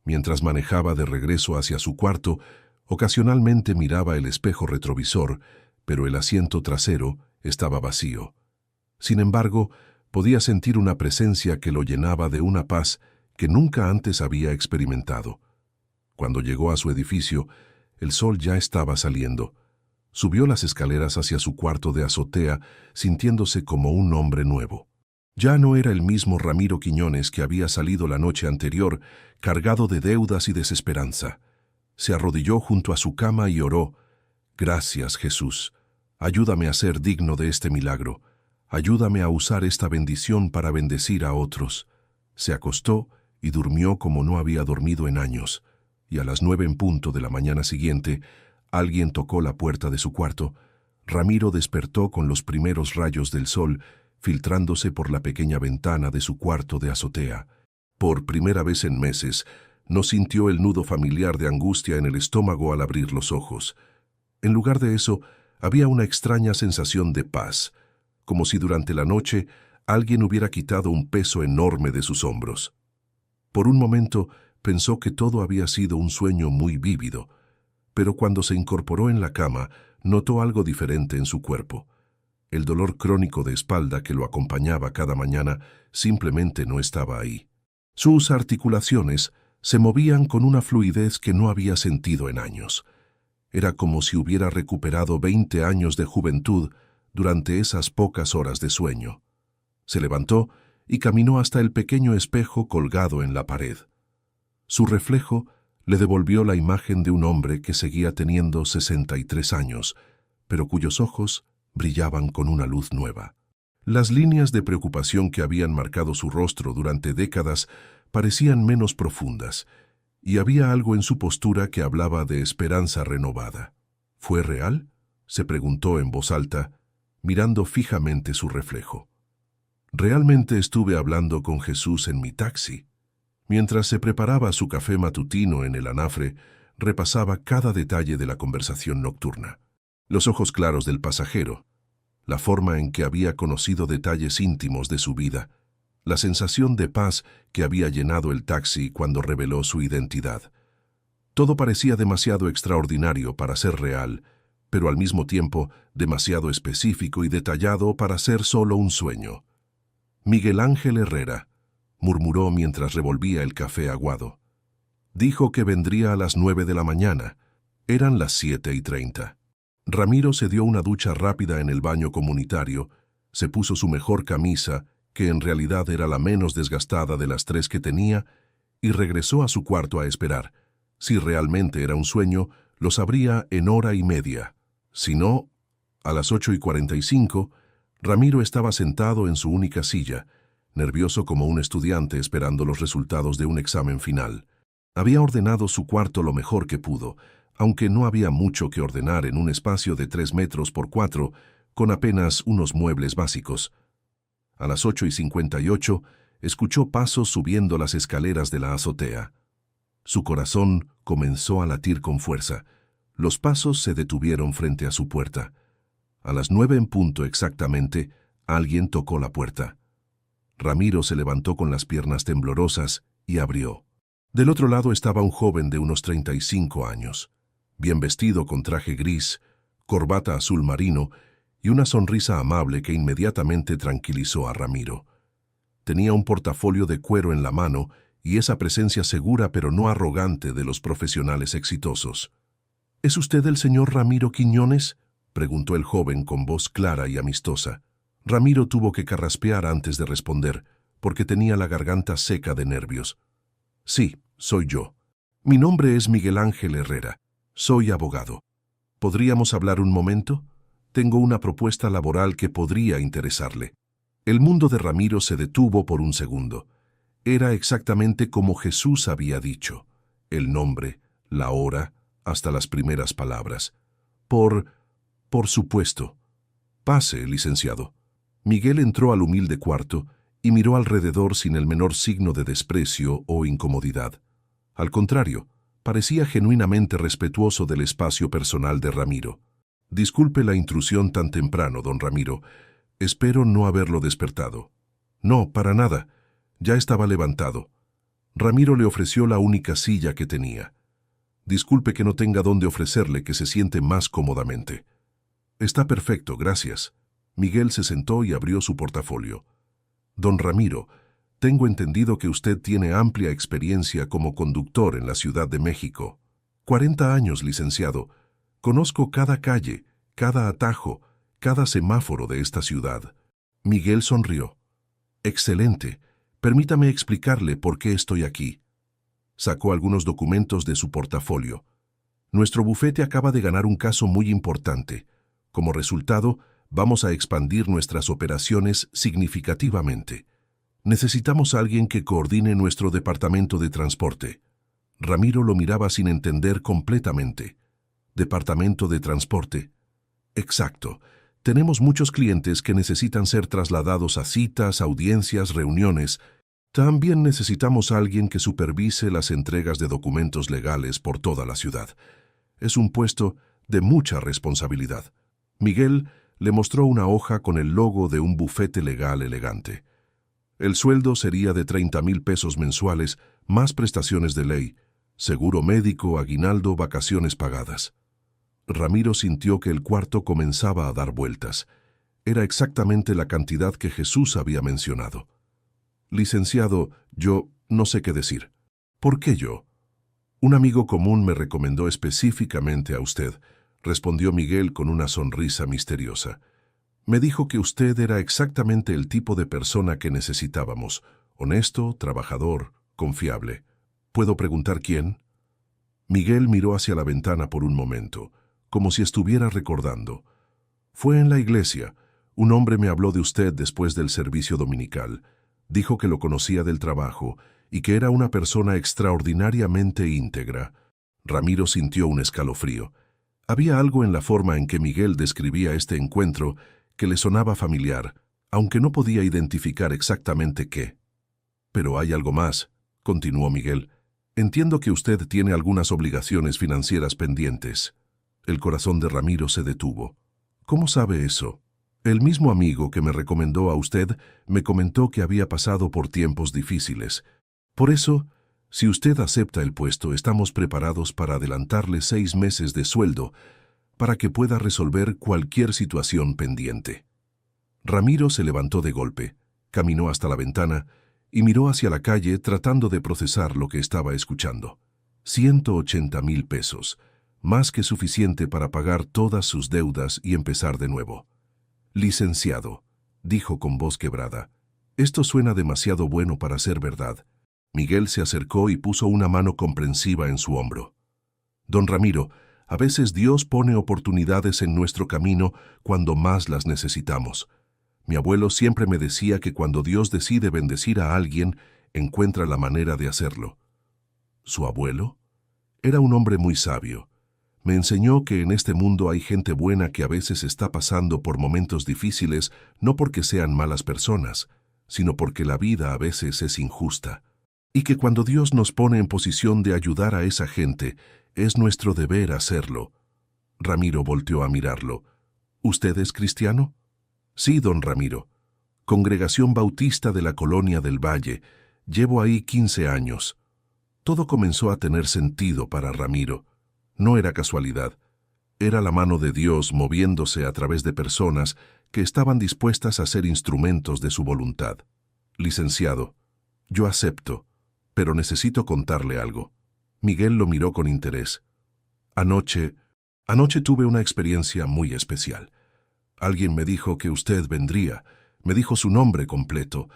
Mientras manejaba de regreso hacia su cuarto, ocasionalmente miraba el espejo retrovisor, pero el asiento trasero estaba vacío. Sin embargo, podía sentir una presencia que lo llenaba de una paz que nunca antes había experimentado. Cuando llegó a su edificio, el sol ya estaba saliendo. Subió las escaleras hacia su cuarto de azotea, sintiéndose como un hombre nuevo. Ya no era el mismo Ramiro Quiñones que había salido la noche anterior, cargado de deudas y desesperanza. Se arrodilló junto a su cama y oró: «Gracias, Jesús. Ayúdame a ser digno de este milagro. Ayúdame a usar esta bendición para bendecir a otros». Se acostó y durmió como no había dormido en años. Y a las 9 en punto de la mañana siguiente, alguien tocó la puerta de su cuarto. Ramiro despertó con los primeros rayos del sol filtrándose por la pequeña ventana de su cuarto de azotea. Por primera vez en meses, no sintió el nudo familiar de angustia en el estómago al abrir los ojos. En lugar de eso, había una extraña sensación de paz, como si durante la noche alguien hubiera quitado un peso enorme de sus hombros. Por un momento pensó que todo había sido un sueño muy vívido, pero cuando se incorporó en la cama, notó algo diferente en su cuerpo. El dolor crónico de espalda que lo acompañaba cada mañana simplemente no estaba ahí. Sus articulaciones se movían con una fluidez que no había sentido en años. Era como si hubiera recuperado 20 años de juventud durante esas pocas horas de sueño. Se levantó y caminó hasta el pequeño espejo colgado en la pared. Su reflejo le devolvió la imagen de un hombre que seguía teniendo 63 años, pero cuyos ojos brillaban con una luz nueva. Las líneas de preocupación que habían marcado su rostro durante décadas parecían menos profundas, y había algo en su postura que hablaba de esperanza renovada. ¿Fue real?, se preguntó en voz alta, mirando fijamente su reflejo. Realmente estuve hablando con Jesús en mi taxi. Mientras se preparaba su café matutino en el anafre, repasaba cada detalle de la conversación nocturna. Los ojos claros del pasajero, la forma en que había conocido detalles íntimos de su vida, la sensación de paz que había llenado el taxi cuando reveló su identidad. Todo parecía demasiado extraordinario para ser real, pero al mismo tiempo demasiado específico y detallado para ser solo un sueño. Miguel Ángel Herrera, murmuró mientras revolvía el café aguado. Dijo que vendría a las 9 de la mañana. Eran las 7:30. Ramiro se dio una ducha rápida en el baño comunitario, se puso su mejor camisa, que en realidad era la menos desgastada de las 3 que tenía, y regresó a su cuarto a esperar. Si realmente era un sueño, lo sabría en hora y media. Si no, a las 8:45, Ramiro estaba sentado en su única silla, nervioso como un estudiante esperando los resultados de un examen final. Había ordenado su cuarto lo mejor que pudo, aunque no había mucho que ordenar en un espacio de 3 metros por 4, con apenas unos muebles básicos. A las 8:58, escuchó pasos subiendo las escaleras de la azotea. Su corazón comenzó a latir con fuerza. Los pasos se detuvieron frente a su puerta. A las 9 en punto exactamente, alguien tocó la puerta. Ramiro se levantó con las piernas temblorosas y abrió. Del otro lado estaba un joven de unos 35 años, bien vestido con traje gris, corbata azul marino y una sonrisa amable que inmediatamente tranquilizó a Ramiro. Tenía un portafolio de cuero en la mano y esa presencia segura pero no arrogante de los profesionales exitosos. ¿Es usted el señor Ramiro Quiñones?, preguntó el joven con voz clara y amistosa. Ramiro tuvo que carraspear antes de responder, porque tenía la garganta seca de nervios. Sí, soy yo. Mi nombre es Miguel Ángel Herrera. Soy abogado. ¿Podríamos hablar un momento? Tengo una propuesta laboral que podría interesarle. El mundo de Ramiro se detuvo por un segundo. Era exactamente como Jesús había dicho. El nombre, la hora, hasta las primeras palabras. Por supuesto. Pase, licenciado. Miguel entró al humilde cuarto y miró alrededor sin el menor signo de desprecio o incomodidad. Al contrario, parecía genuinamente respetuoso del espacio personal de Ramiro. Disculpe la intrusión tan temprano, don Ramiro. Espero no haberlo despertado. No, para nada. Ya estaba levantado. Ramiro le ofreció la única silla que tenía. Disculpe que no tenga dónde ofrecerle que se siente más cómodamente. Está perfecto, gracias. Miguel se sentó y abrió su portafolio. Don Ramiro, tengo entendido que usted tiene amplia experiencia como conductor en la Ciudad de México. 40 años, licenciado. Conozco cada calle, cada atajo, cada semáforo de esta ciudad. Miguel sonrió. Excelente. Permítame explicarle por qué estoy aquí. Sacó algunos documentos de su portafolio. Nuestro bufete acaba de ganar un caso muy importante. Como resultado, vamos a expandir nuestras operaciones significativamente. Necesitamos a alguien que coordine nuestro departamento de transporte. Ramiro lo miraba sin entender completamente. Departamento de transporte. Exacto. Tenemos muchos clientes que necesitan ser trasladados a citas, audiencias, reuniones. También necesitamos a alguien que supervise las entregas de documentos legales por toda la ciudad. Es un puesto de mucha responsabilidad. Miguel le mostró una hoja con el logo de un bufete legal elegante. El sueldo sería de 30,000 pesos mensuales, más prestaciones de ley, seguro médico, aguinaldo, vacaciones pagadas. Ramiro sintió que el cuarto comenzaba a dar vueltas. Era exactamente la cantidad que Jesús había mencionado. Licenciado, yo no sé qué decir. ¿Por qué yo? Un amigo común me recomendó específicamente a usted, respondió Miguel con una sonrisa misteriosa. Me dijo que usted era exactamente el tipo de persona que necesitábamos, honesto, trabajador, confiable. ¿Puedo preguntar quién? Miguel miró hacia la ventana por un momento, como si estuviera recordando. Fue en la iglesia. Un hombre me habló de usted después del servicio dominical. Dijo que lo conocía del trabajo y que era una persona extraordinariamente íntegra. Ramiro sintió un escalofrío. Había algo en la forma en que Miguel describía este encuentro que le sonaba familiar, aunque no podía identificar exactamente qué. Pero hay algo más, continuó Miguel. Entiendo que usted tiene algunas obligaciones financieras pendientes. El corazón de Ramiro se detuvo. ¿Cómo sabe eso? El mismo amigo que me recomendó a usted me comentó que había pasado por tiempos difíciles. Por eso, si usted acepta el puesto, estamos preparados para adelantarle 6 meses de sueldo para que pueda resolver cualquier situación pendiente. Ramiro se levantó de golpe, caminó hasta la ventana y miró hacia la calle tratando de procesar lo que estaba escuchando. 180,000 pesos, más que suficiente para pagar todas sus deudas y empezar de nuevo. Licenciado, dijo con voz quebrada, esto suena demasiado bueno para ser verdad. Miguel se acercó y puso una mano comprensiva en su hombro. Don Ramiro, a veces Dios pone oportunidades en nuestro camino cuando más las necesitamos. Mi abuelo siempre me decía que cuando Dios decide bendecir a alguien, encuentra la manera de hacerlo. ¿Su abuelo? Era un hombre muy sabio. Me enseñó que en este mundo hay gente buena que a veces está pasando por momentos difíciles no porque sean malas personas, sino porque la vida a veces es injusta. Y que cuando Dios nos pone en posición de ayudar a esa gente, es nuestro deber hacerlo. Ramiro volteó a mirarlo. ¿Usted es cristiano? Sí, don Ramiro. Congregación Bautista de la Colonia del Valle. Llevo ahí 15 años. Todo comenzó a tener sentido para Ramiro. No era casualidad. Era la mano de Dios moviéndose a través de personas que estaban dispuestas a ser instrumentos de su voluntad. Licenciado, yo acepto, pero necesito contarle algo. Miguel lo miró con interés. Anoche tuve una experiencia muy especial. Alguien me dijo que usted vendría, me dijo su nombre completo,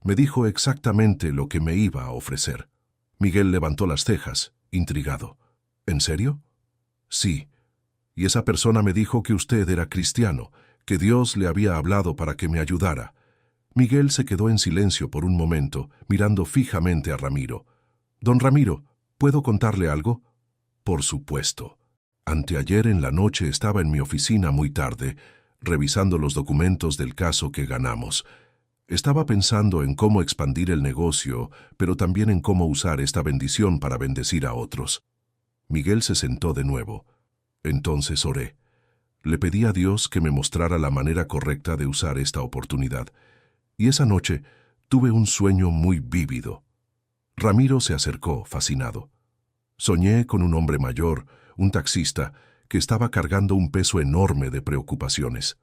me dijo exactamente lo que me iba a ofrecer. Miguel levantó las cejas, intrigado. ¿En serio? Sí. Y esa persona me dijo que usted era cristiano, que Dios le había hablado para que me ayudara. Miguel se quedó en silencio por un momento, mirando fijamente a Ramiro. Don Ramiro, ¿puedo contarle algo? Por supuesto. Anteayer en la noche estaba en mi oficina muy tarde, revisando los documentos del caso que ganamos. Estaba pensando en cómo expandir el negocio, pero también en cómo usar esta bendición para bendecir a otros. Miguel se sentó de nuevo. Entonces oré. Le pedí a Dios que me mostrara la manera correcta de usar esta oportunidad. Y esa noche tuve un sueño muy vívido. Ramiro se acercó, fascinado. Soñé con un hombre mayor, un taxista, que estaba cargando un peso enorme de preocupaciones.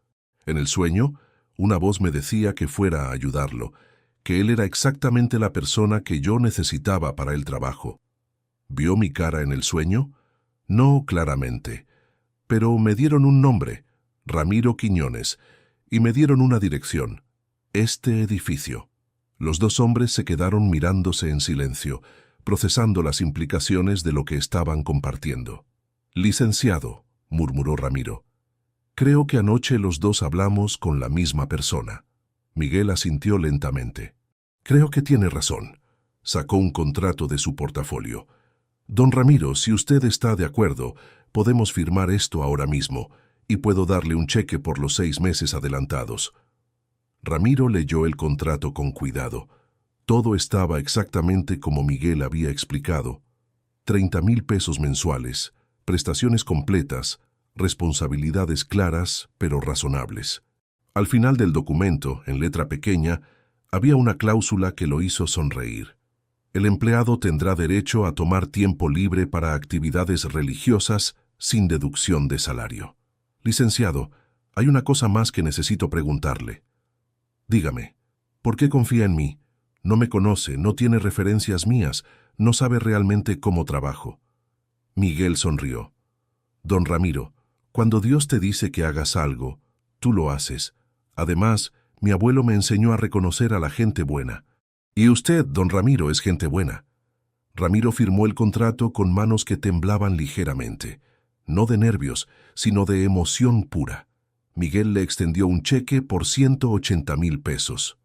En el sueño, una voz me decía que fuera a ayudarlo, que él era exactamente la persona que yo necesitaba para el trabajo. ¿Vio mi cara en el sueño? No claramente, pero me dieron un nombre, Ramiro Quiñones, y me dieron una dirección, este edificio. Los dos hombres se quedaron mirándose en silencio, procesando las implicaciones de lo que estaban compartiendo. Licenciado, murmuró Ramiro, creo que anoche los dos hablamos con la misma persona. Miguel asintió lentamente. Creo que tiene razón. Sacó un contrato de su portafolio. Don Ramiro, si usted está de acuerdo, podemos firmar esto ahora mismo, y puedo darle un cheque por los 6 meses adelantados. Ramiro leyó el contrato con cuidado. Todo estaba exactamente como Miguel había explicado. 30,000 pesos mensuales, prestaciones completas, responsabilidades claras pero razonables. Al final del documento, en letra pequeña, había una cláusula que lo hizo sonreír. El empleado tendrá derecho a tomar tiempo libre para actividades religiosas sin deducción de salario. Licenciado, hay una cosa más que necesito preguntarle. Dígame, ¿por qué confía en mí? No me conoce, no tiene referencias mías, no sabe realmente cómo trabajo. Miguel sonrió. Don Ramiro, cuando Dios te dice que hagas algo, tú lo haces. Además, mi abuelo me enseñó a reconocer a la gente buena. Y usted, don Ramiro, es gente buena. Ramiro firmó el contrato con manos que temblaban ligeramente, no de nervios, sino de emoción pura. Miguel le extendió un cheque por 180,000 pesos.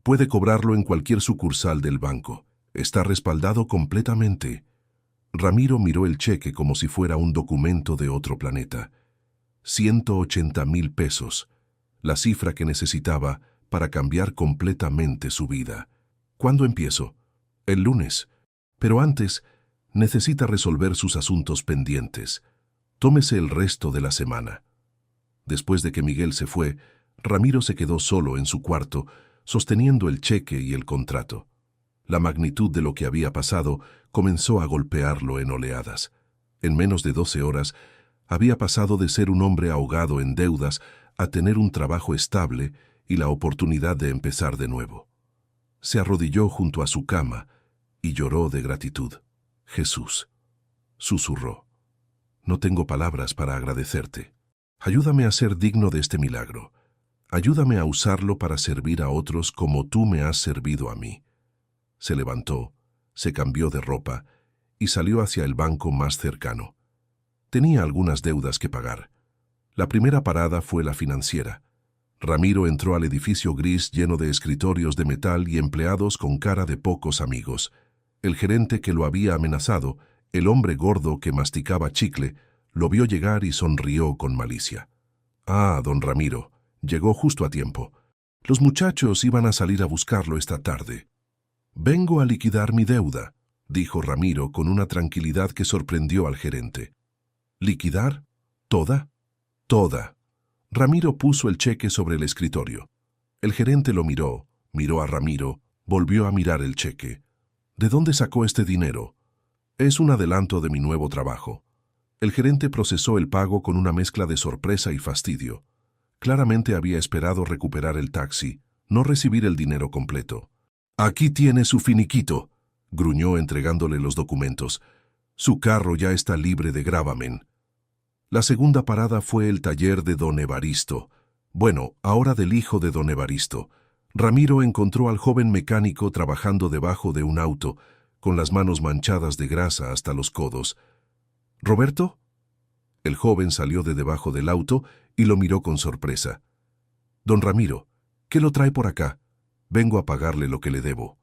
Puede cobrarlo en cualquier sucursal del banco. Está respaldado completamente. Ramiro miró el cheque como si fuera un documento de otro planeta. 180,000 pesos, la cifra que necesitaba para cambiar completamente su vida. ¿Cuándo empiezo? El lunes. Pero antes, necesita resolver sus asuntos pendientes. Tómese el resto de la semana. Después de que Miguel se fue, Ramiro se quedó solo en su cuarto, sosteniendo el cheque y el contrato. La magnitud de lo que había pasado comenzó a golpearlo en oleadas. En menos de 12 horas, había pasado de ser un hombre ahogado en deudas a tener un trabajo estable y la oportunidad de empezar de nuevo. Se arrodilló junto a su cama y lloró de gratitud. Jesús, susurró, no tengo palabras para agradecerte. Ayúdame a ser digno de este milagro. Ayúdame a usarlo para servir a otros como tú me has servido a mí. Se levantó, se cambió de ropa y salió hacia el banco más cercano. Tenía algunas deudas que pagar. La primera parada fue la financiera. Ramiro entró al edificio gris lleno de escritorios de metal y empleados con cara de pocos amigos. El gerente que lo había amenazado, el hombre gordo que masticaba chicle, lo vio llegar y sonrió con malicia. Ah, don Ramiro, llegó justo a tiempo. Los muchachos iban a salir a buscarlo esta tarde. Vengo a liquidar mi deuda, dijo Ramiro con una tranquilidad que sorprendió al gerente. ¿Liquidar? ¿Toda? Toda. Ramiro puso el cheque sobre el escritorio. El gerente lo miró, miró a Ramiro, volvió a mirar el cheque. ¿De dónde sacó este dinero? Es un adelanto de mi nuevo trabajo. El gerente procesó el pago con una mezcla de sorpresa y fastidio. Claramente había esperado recuperar el taxi, no recibir el dinero completo. «Aquí tiene su finiquito», gruñó entregándole los documentos. «Su carro ya está libre de gravamen». La segunda parada fue el taller de don Evaristo. Bueno, ahora del hijo de don Evaristo. Ramiro encontró al joven mecánico trabajando debajo de un auto, con las manos manchadas de grasa hasta los codos. «¿Roberto?» El joven salió de debajo del auto y lo miró con sorpresa. «Don Ramiro, ¿qué lo trae por acá? Vengo a pagarle lo que le debo».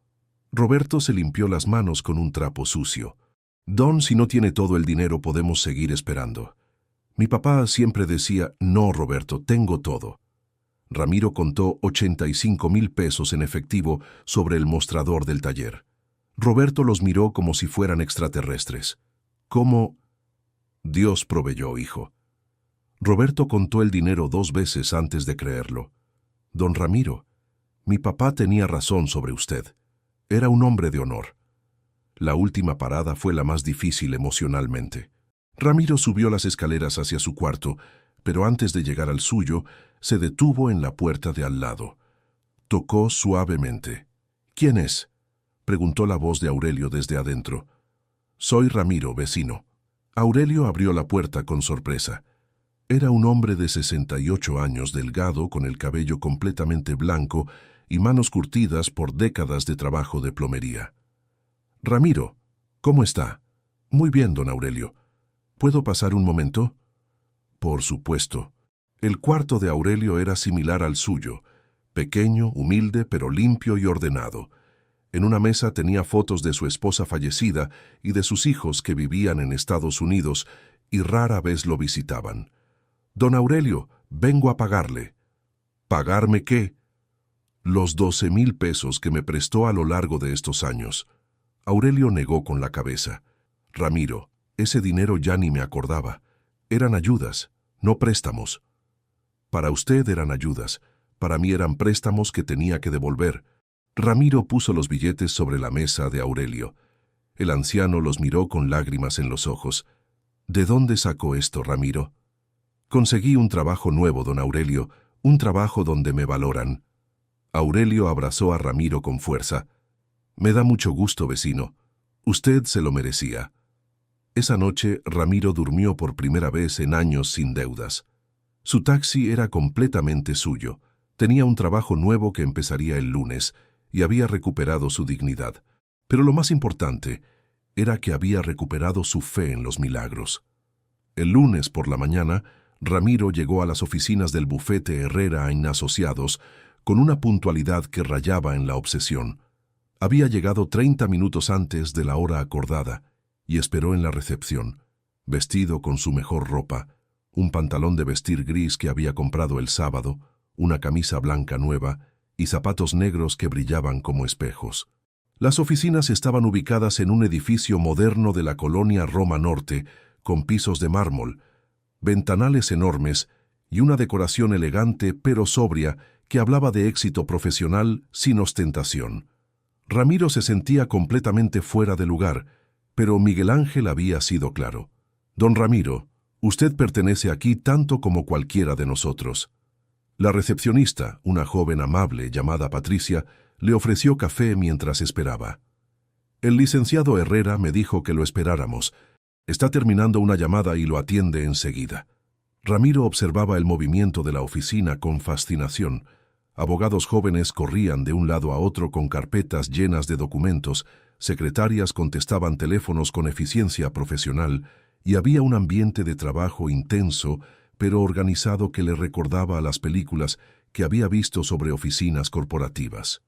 Roberto se limpió las manos con un trapo sucio. «Don, si no tiene todo el dinero podemos seguir esperando». Mi papá siempre decía, «No, Roberto, tengo todo». Ramiro contó 85,000 pesos en efectivo sobre el mostrador del taller. Roberto los miró como si fueran extraterrestres. «¿Cómo?» «Dios proveyó, hijo». Roberto contó el dinero 2 veces antes de creerlo. «Don Ramiro, mi papá tenía razón sobre usted. Era un hombre de honor». La última parada fue la más difícil emocionalmente. Ramiro subió las escaleras hacia su cuarto, pero antes de llegar al suyo, se detuvo en la puerta de al lado. Tocó suavemente. «¿Quién es?», preguntó la voz de Aurelio desde adentro. «Soy Ramiro, vecino». Aurelio abrió la puerta con sorpresa. Era un hombre de 68 años, delgado, con el cabello completamente blanco y manos curtidas por décadas de trabajo de plomería. «Ramiro, ¿cómo está?» «Muy bien, don Aurelio. ¿Puedo pasar un momento?» Por supuesto. El cuarto de Aurelio era similar al suyo, pequeño, humilde, pero limpio y ordenado. En una mesa tenía fotos de su esposa fallecida y de sus hijos que vivían en Estados Unidos y rara vez lo visitaban. «Don Aurelio, vengo a pagarle». «¿Pagarme qué?» «Los 12,000 pesos que me prestó a lo largo de estos años». Aurelio negó con la cabeza. «Ramiro, ese dinero ya ni me acordaba. Eran ayudas, no préstamos». «Para usted eran ayudas, para mí eran préstamos que tenía que devolver». Ramiro puso los billetes sobre la mesa de Aurelio. El anciano los miró con lágrimas en los ojos. «¿De dónde sacó esto, Ramiro?» «Conseguí un trabajo nuevo, don Aurelio, un trabajo donde me valoran». Aurelio abrazó a Ramiro con fuerza. «Me da mucho gusto, vecino. Usted se lo merecía». Esa noche, Ramiro durmió por primera vez en años sin deudas. Su taxi era completamente suyo. Tenía un trabajo nuevo que empezaría el lunes y había recuperado su dignidad. Pero lo más importante era que había recuperado su fe en los milagros. El lunes por la mañana, Ramiro llegó a las oficinas del bufete Herrera & Asociados con una puntualidad que rayaba en la obsesión. Había llegado 30 minutos antes de la hora acordada y esperó en la recepción, vestido con su mejor ropa, un pantalón de vestir gris que había comprado el sábado, una camisa blanca nueva y zapatos negros que brillaban como espejos. Las oficinas estaban ubicadas en un edificio moderno de la colonia Roma Norte, con pisos de mármol, ventanales enormes y una decoración elegante pero sobria que hablaba de éxito profesional sin ostentación. Ramiro se sentía completamente fuera de lugar, pero Miguel Ángel había sido claro. «Don Ramiro, usted pertenece aquí tanto como cualquiera de nosotros». La recepcionista, una joven amable llamada Patricia, le ofreció café mientras esperaba. «El licenciado Herrera me dijo que lo esperáramos. Está terminando una llamada y lo atiende enseguida». Ramiro observaba el movimiento de la oficina con fascinación. Abogados jóvenes corrían de un lado a otro con carpetas llenas de documentos, secretarias contestaban teléfonos con eficiencia profesional y había un ambiente de trabajo intenso pero organizado que le recordaba a las películas que había visto sobre oficinas corporativas.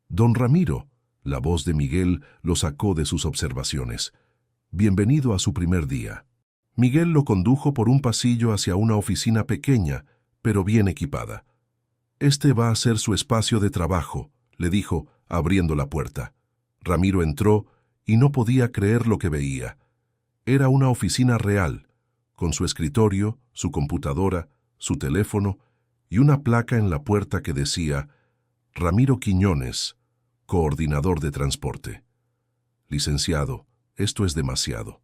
«Don Ramiro», la voz de Miguel lo sacó de sus observaciones. «Bienvenido a su primer día». Miguel lo condujo por un pasillo hacia una oficina pequeña, pero bien equipada. «Este va a ser su espacio de trabajo», le dijo, abriendo la puerta. Ramiro entró y no podía creer lo que veía. Era una oficina real, con su escritorio, su computadora, su teléfono y una placa en la puerta que decía Ramiro Quiñones, coordinador de transporte. Licenciado, esto es demasiado.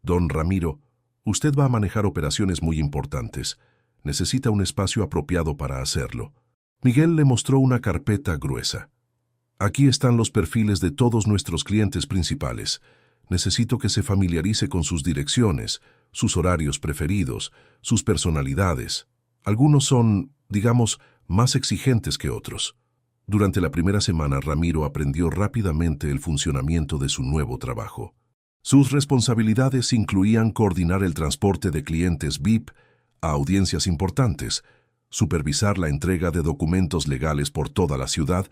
Don Ramiro, usted va a manejar operaciones muy importantes. Necesita un espacio apropiado para hacerlo. Miguel le mostró una carpeta gruesa. Aquí están los perfiles de todos nuestros clientes principales. Necesito que se familiarice con sus direcciones, sus horarios preferidos, sus personalidades. Algunos son, digamos, más exigentes que otros. Durante la primera semana, Ramiro aprendió rápidamente el funcionamiento de su nuevo trabajo. Sus responsabilidades incluían coordinar el transporte de clientes VIP a audiencias importantes, supervisar la entrega de documentos legales por toda la ciudad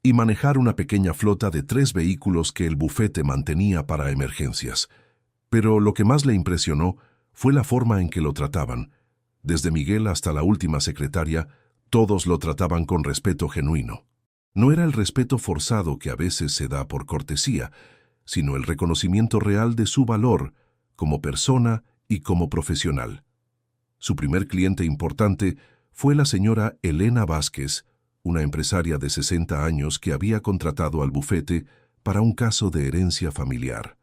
y manejar una pequeña flota de 3 vehículos que el bufete mantenía para emergencias. Pero lo que más le impresionó fue la forma en que lo trataban. Desde Miguel hasta la última secretaria, todos lo trataban con respeto genuino. No era el respeto forzado que a veces se da por cortesía, sino el reconocimiento real de su valor como persona y como profesional. Su primer cliente importante fue la señora Elena Vázquez, una empresaria de 60 años que había contratado al bufete para un caso de herencia familiar.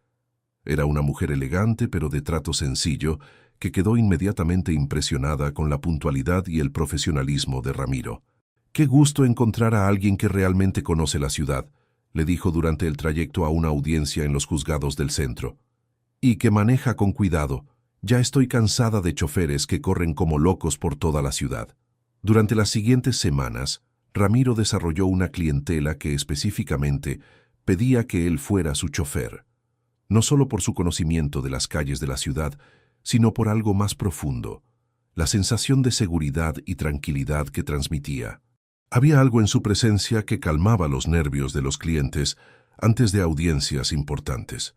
Era una mujer elegante pero de trato sencillo, que quedó inmediatamente impresionada con la puntualidad y el profesionalismo de Ramiro. «Qué gusto encontrar a alguien que realmente conoce la ciudad», le dijo durante el trayecto a una audiencia en los juzgados del centro. «Y que maneja con cuidado. Ya estoy cansada de choferes que corren como locos por toda la ciudad». Durante las siguientes semanas, Ramiro desarrolló una clientela que específicamente pedía que él fuera su chofer, no solo por su conocimiento de las calles de la ciudad, sino por algo más profundo, la sensación de seguridad y tranquilidad que transmitía. Había algo en su presencia que calmaba los nervios de los clientes antes de audiencias importantes.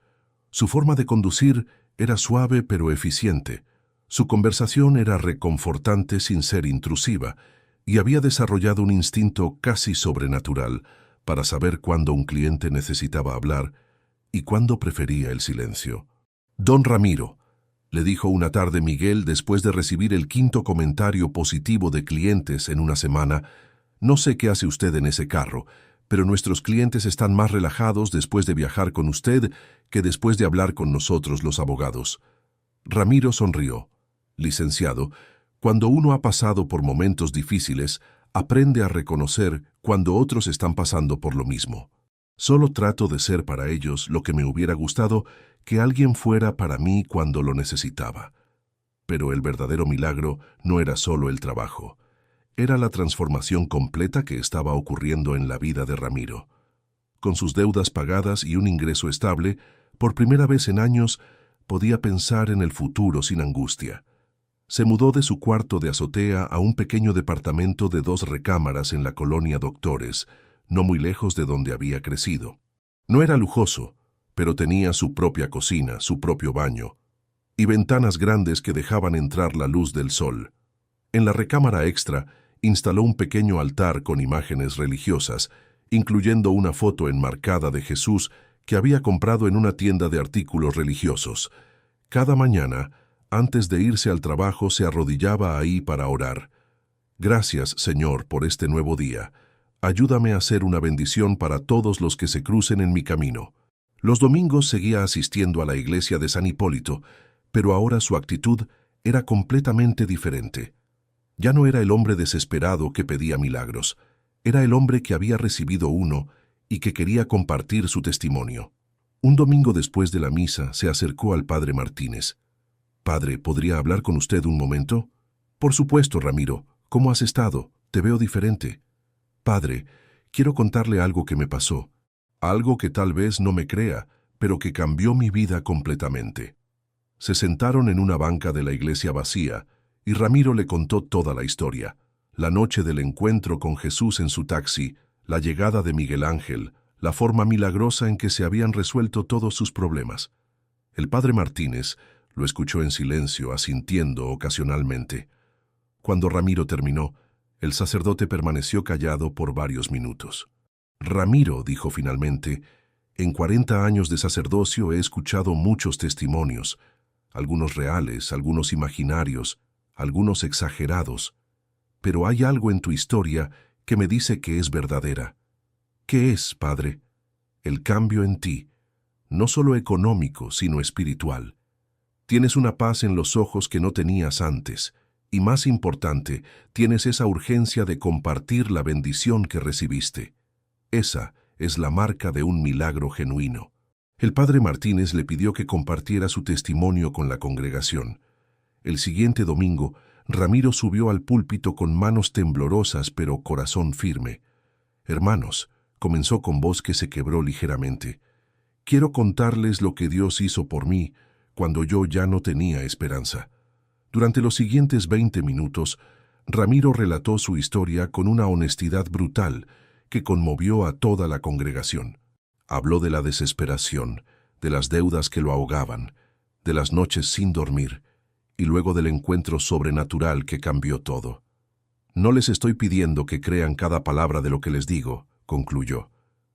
Su forma de conducir era suave pero eficiente. Su conversación era reconfortante sin ser intrusiva, y había desarrollado un instinto casi sobrenatural para saber cuándo un cliente necesitaba hablar y cuándo prefería el silencio. «Don Ramiro», le dijo una tarde Miguel después de recibir el 5º comentario positivo de clientes en una semana, «no sé qué hace usted en ese carro, pero nuestros clientes están más relajados después de viajar con usted que después de hablar con nosotros los abogados». Ramiro sonrió. «Licenciado, cuando uno ha pasado por momentos difíciles, aprende a reconocer cuando otros están pasando por lo mismo. Solo trato de ser para ellos lo que me hubiera gustado que alguien fuera para mí cuando lo necesitaba». Pero el verdadero milagro no era solo el trabajo. Era la transformación completa que estaba ocurriendo en la vida de Ramiro. Con sus deudas pagadas y un ingreso estable, por primera vez en años, podía pensar en el futuro sin angustia. Se mudó de su cuarto de azotea a un pequeño departamento de 2 recámaras en la colonia Doctores, no muy lejos de donde había crecido. No era lujoso, pero tenía su propia cocina, su propio baño, y ventanas grandes que dejaban entrar la luz del sol. En la recámara extra, instaló un pequeño altar con imágenes religiosas, incluyendo una foto enmarcada de Jesús que había comprado en una tienda de artículos religiosos. Cada mañana, antes de irse al trabajo, se arrodillaba ahí para orar. «Gracias, Señor, por este nuevo día. Ayúdame a ser una bendición para todos los que se crucen en mi camino». Los domingos seguía asistiendo a la iglesia de San Hipólito, pero ahora su actitud era completamente diferente. Ya no era el hombre desesperado que pedía milagros. Era el hombre que había recibido uno y que quería compartir su testimonio. Un domingo después de la misa se acercó al padre Martínez. «Padre, ¿podría hablar con usted un momento?» «Por supuesto, Ramiro. ¿Cómo has estado? Te veo diferente». «Padre, quiero contarle algo que me pasó. Algo que tal vez no me crea, pero que cambió mi vida completamente». Se sentaron en una banca de la iglesia vacía, y Ramiro le contó toda la historia. La noche del encuentro con Jesús en su taxi, la llegada de Miguel Ángel, la forma milagrosa en que se habían resuelto todos sus problemas. El padre Martínez lo escuchó en silencio, asintiendo ocasionalmente. Cuando Ramiro terminó, el sacerdote permaneció callado por varios minutos. «Ramiro», dijo finalmente, «en 40 años de sacerdocio he escuchado muchos testimonios, algunos reales, algunos imaginarios, algunos exagerados, pero hay algo en tu historia que me dice que es verdadera. ¿Qué es, Padre? El cambio en ti, no solo económico, sino espiritual. Tienes una paz en los ojos que no tenías antes, y más importante, tienes esa urgencia de compartir la bendición que recibiste. Esa es la marca de un milagro genuino. El padre Martínez le pidió que compartiera su testimonio con la congregación. El siguiente domingo, Ramiro subió al púlpito con manos temblorosas pero corazón firme. Hermanos, comenzó con voz que se quebró ligeramente. Quiero contarles lo que Dios hizo por mí cuando yo ya no tenía esperanza. Durante los siguientes 20 minutos, Ramiro relató su historia con una honestidad brutal que conmovió a toda la congregación. Habló de la desesperación, de las deudas que lo ahogaban, de las noches sin dormir, y luego del encuentro sobrenatural que cambió todo. No les estoy pidiendo que crean cada palabra de lo que les digo, concluyó.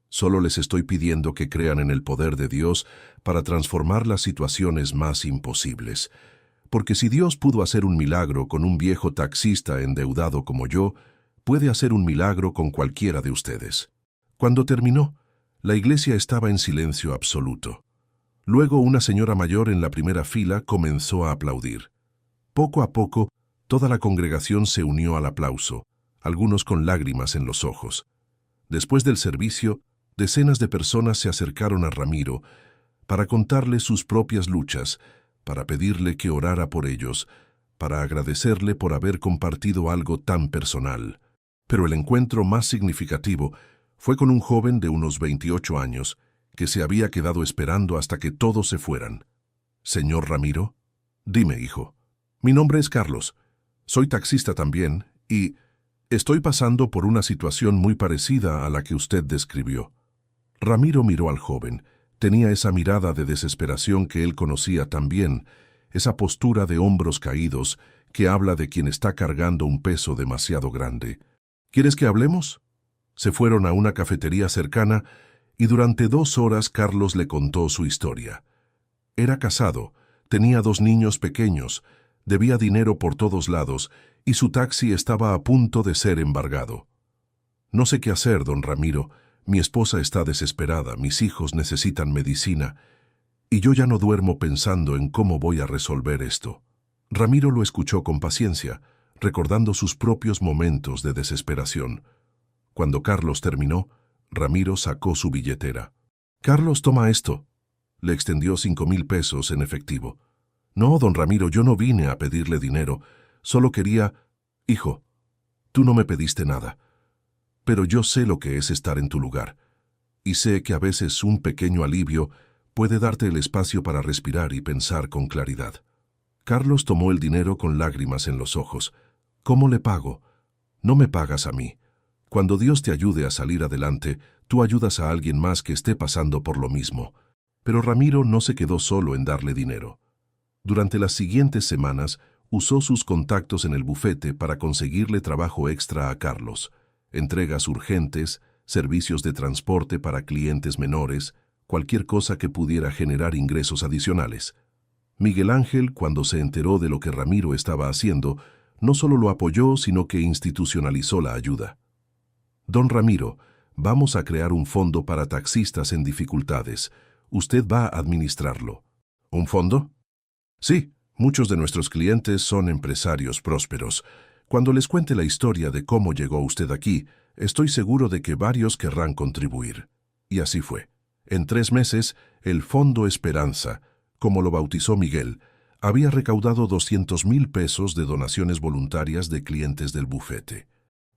Solo les estoy pidiendo que crean en el poder de Dios para transformar las situaciones más imposibles. Porque si Dios pudo hacer un milagro con un viejo taxista endeudado como yo, puede hacer un milagro con cualquiera de ustedes. Cuando terminó, la iglesia estaba en silencio absoluto. Luego una señora mayor en la primera fila comenzó a aplaudir. Poco a poco, toda la congregación se unió al aplauso, algunos con lágrimas en los ojos. Después del servicio, decenas de personas se acercaron a Ramiro para contarle sus propias luchas, para pedirle que orara por ellos, para agradecerle por haber compartido algo tan personal. Pero el encuentro más significativo fue con un joven de unos 28 años que se había quedado esperando hasta que todos se fueran. «Señor Ramiro, dime, hijo. Mi nombre es Carlos. Soy taxista también y estoy pasando por una situación muy parecida a la que usted describió». Ramiro miró al joven. Tenía esa mirada de desesperación que él conocía tan bien, esa postura de hombros caídos que habla de quien está cargando un peso demasiado grande. «¿Quieres que hablemos?» Se fueron a una cafetería cercana y durante 2 horas Carlos le contó su historia. Era casado, tenía 2 niños pequeños, debía dinero por todos lados y su taxi estaba a punto de ser embargado. «No sé qué hacer, don Ramiro. Mi esposa está desesperada, mis hijos necesitan medicina y yo ya no duermo pensando en cómo voy a resolver esto». Ramiro lo escuchó con paciencia, recordando sus propios momentos de desesperación. Cuando Carlos terminó, Ramiro sacó su billetera. «Carlos, toma esto». Le extendió 5,000 pesos en efectivo. «No, don Ramiro, yo no vine a pedirle dinero. Solo quería... Hijo, tú no me pediste nada. Pero yo sé lo que es estar en tu lugar. Y sé que a veces un pequeño alivio puede darte el espacio para respirar y pensar con claridad». Carlos tomó el dinero con lágrimas en los ojos. «¿Cómo le pago?» «No me pagas a mí. Cuando Dios te ayude a salir adelante, tú ayudas a alguien más que esté pasando por lo mismo». Pero Ramiro no se quedó solo en darle dinero. Durante las siguientes semanas, usó sus contactos en el bufete para conseguirle trabajo extra a Carlos. Entregas urgentes, servicios de transporte para clientes menores, cualquier cosa que pudiera generar ingresos adicionales. Miguel Ángel, cuando se enteró de lo que Ramiro estaba haciendo, no solo lo apoyó, sino que institucionalizó la ayuda. «Don Ramiro, vamos a crear un fondo para taxistas en dificultades. Usted va a administrarlo». «¿Un fondo?» «Sí, muchos de nuestros clientes son empresarios prósperos. Cuando les cuente la historia de cómo llegó usted aquí, estoy seguro de que varios querrán contribuir». Y así fue. En 3 meses, el Fondo Esperanza, como lo bautizó Miguel, había recaudado 200,000 pesos de donaciones voluntarias de clientes del bufete.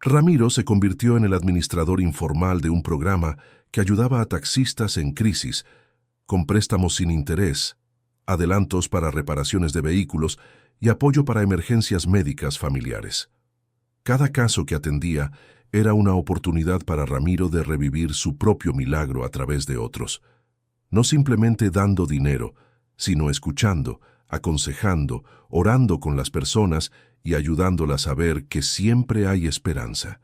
Ramiro se convirtió en el administrador informal de un programa que ayudaba a taxistas en crisis, con préstamos sin interés, adelantos para reparaciones de vehículos y apoyo para emergencias médicas familiares. Cada caso que atendía era una oportunidad para Ramiro de revivir su propio milagro a través de otros. No simplemente dando dinero, sino escuchando, aconsejando, orando con las personas y ayudándolas a ver que siempre hay esperanza.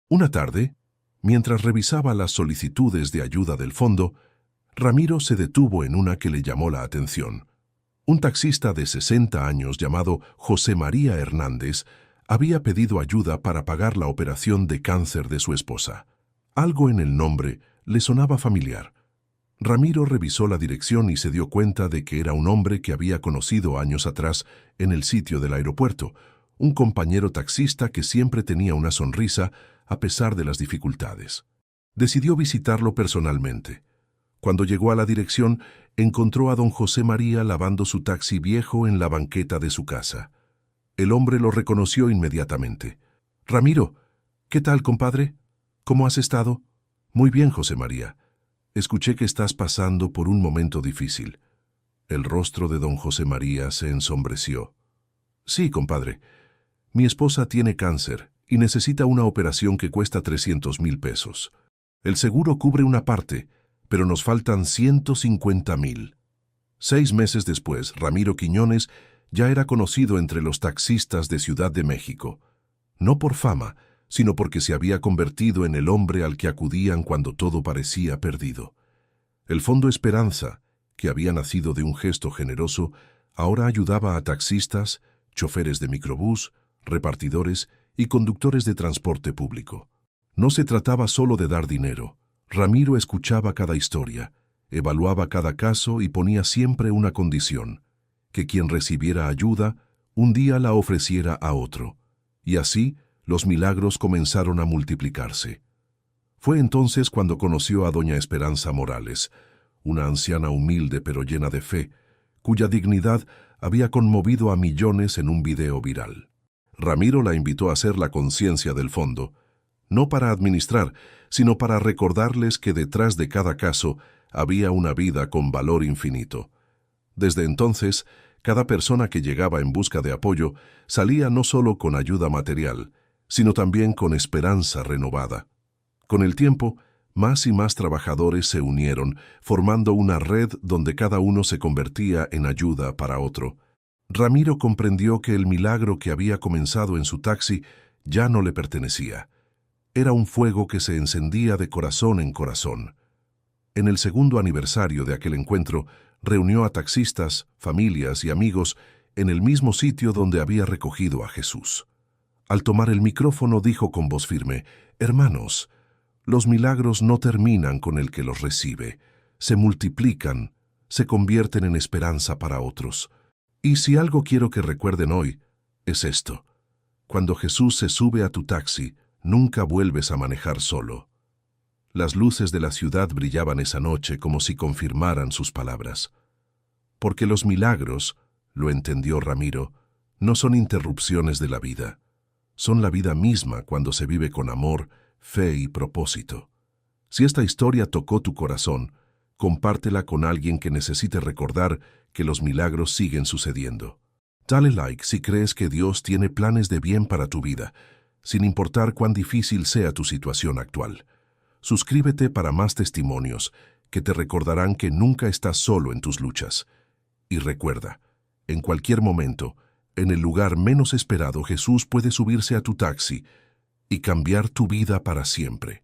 Una tarde, mientras revisaba las solicitudes de ayuda del fondo, Ramiro se detuvo en una que le llamó la atención. Un taxista de 60 años llamado José María Hernández había pedido ayuda para pagar la operación de cáncer de su esposa. Algo en el nombre le sonaba familiar. Ramiro revisó la dirección y se dio cuenta de que era un hombre que había conocido años atrás en el sitio del aeropuerto, un compañero taxista que siempre tenía una sonrisa a pesar de las dificultades. Decidió visitarlo personalmente. Cuando llegó a la dirección, encontró a don José María lavando su taxi viejo en la banqueta de su casa. El hombre lo reconoció inmediatamente. «Ramiro, ¿qué tal, compadre? ¿Cómo has estado?» «Muy bien, José María. Escuché que estás pasando por un momento difícil». El rostro de don José María se ensombreció. «Sí, compadre. Mi esposa tiene cáncer y necesita una operación que cuesta 300,000 pesos. El seguro cubre una parte, pero nos faltan 150,000. 6 meses después, Ramiro Quiñones ya era conocido entre los taxistas de Ciudad de México. No por fama, sino porque se había convertido en el hombre al que acudían cuando todo parecía perdido. El Fondo Esperanza, que había nacido de un gesto generoso, ahora ayudaba a taxistas, choferes de microbús, repartidores y conductores de transporte público. No se trataba solo de dar dinero. Ramiro escuchaba cada historia, evaluaba cada caso y ponía siempre una condición: que quien recibiera ayuda, un día la ofreciera a otro. Y así, los milagros comenzaron a multiplicarse. Fue entonces cuando conoció a doña Esperanza Morales, una anciana humilde pero llena de fe, cuya dignidad había conmovido a millones en un video viral. Ramiro la invitó a ser la conciencia del fondo, no para administrar, sino para recordarles que detrás de cada caso había una vida con valor infinito. Desde entonces, cada persona que llegaba en busca de apoyo salía no solo con ayuda material, sino también con esperanza renovada. Con el tiempo, más y más trabajadores se unieron, formando una red donde cada uno se convertía en ayuda para otro. Ramiro comprendió que el milagro que había comenzado en su taxi ya no le pertenecía. Era un fuego que se encendía de corazón en corazón. En el segundo aniversario de aquel encuentro, reunió a taxistas, familias y amigos en el mismo sitio donde había recogido a Jesús. Al tomar el micrófono dijo con voz firme: «Hermanos, los milagros no terminan con el que los recibe, se multiplican, se convierten en esperanza para otros. Y si algo quiero que recuerden hoy, es esto: cuando Jesús se sube a tu taxi, nunca vuelves a manejar solo». Las luces de la ciudad brillaban esa noche como si confirmaran sus palabras. Porque los milagros, lo entendió Ramiro, no son interrupciones de la vida. Son la vida misma cuando se vive con amor, fe y propósito. Si esta historia tocó tu corazón, compártela con alguien que necesite recordar que los milagros siguen sucediendo. Dale like si crees que Dios tiene planes de bien para tu vida, sin importar cuán difícil sea tu situación actual. Suscríbete para más testimonios que te recordarán que nunca estás solo en tus luchas. Y recuerda, en cualquier momento, en el lugar menos esperado, Jesús puede subirse a tu taxi y cambiar tu vida para siempre.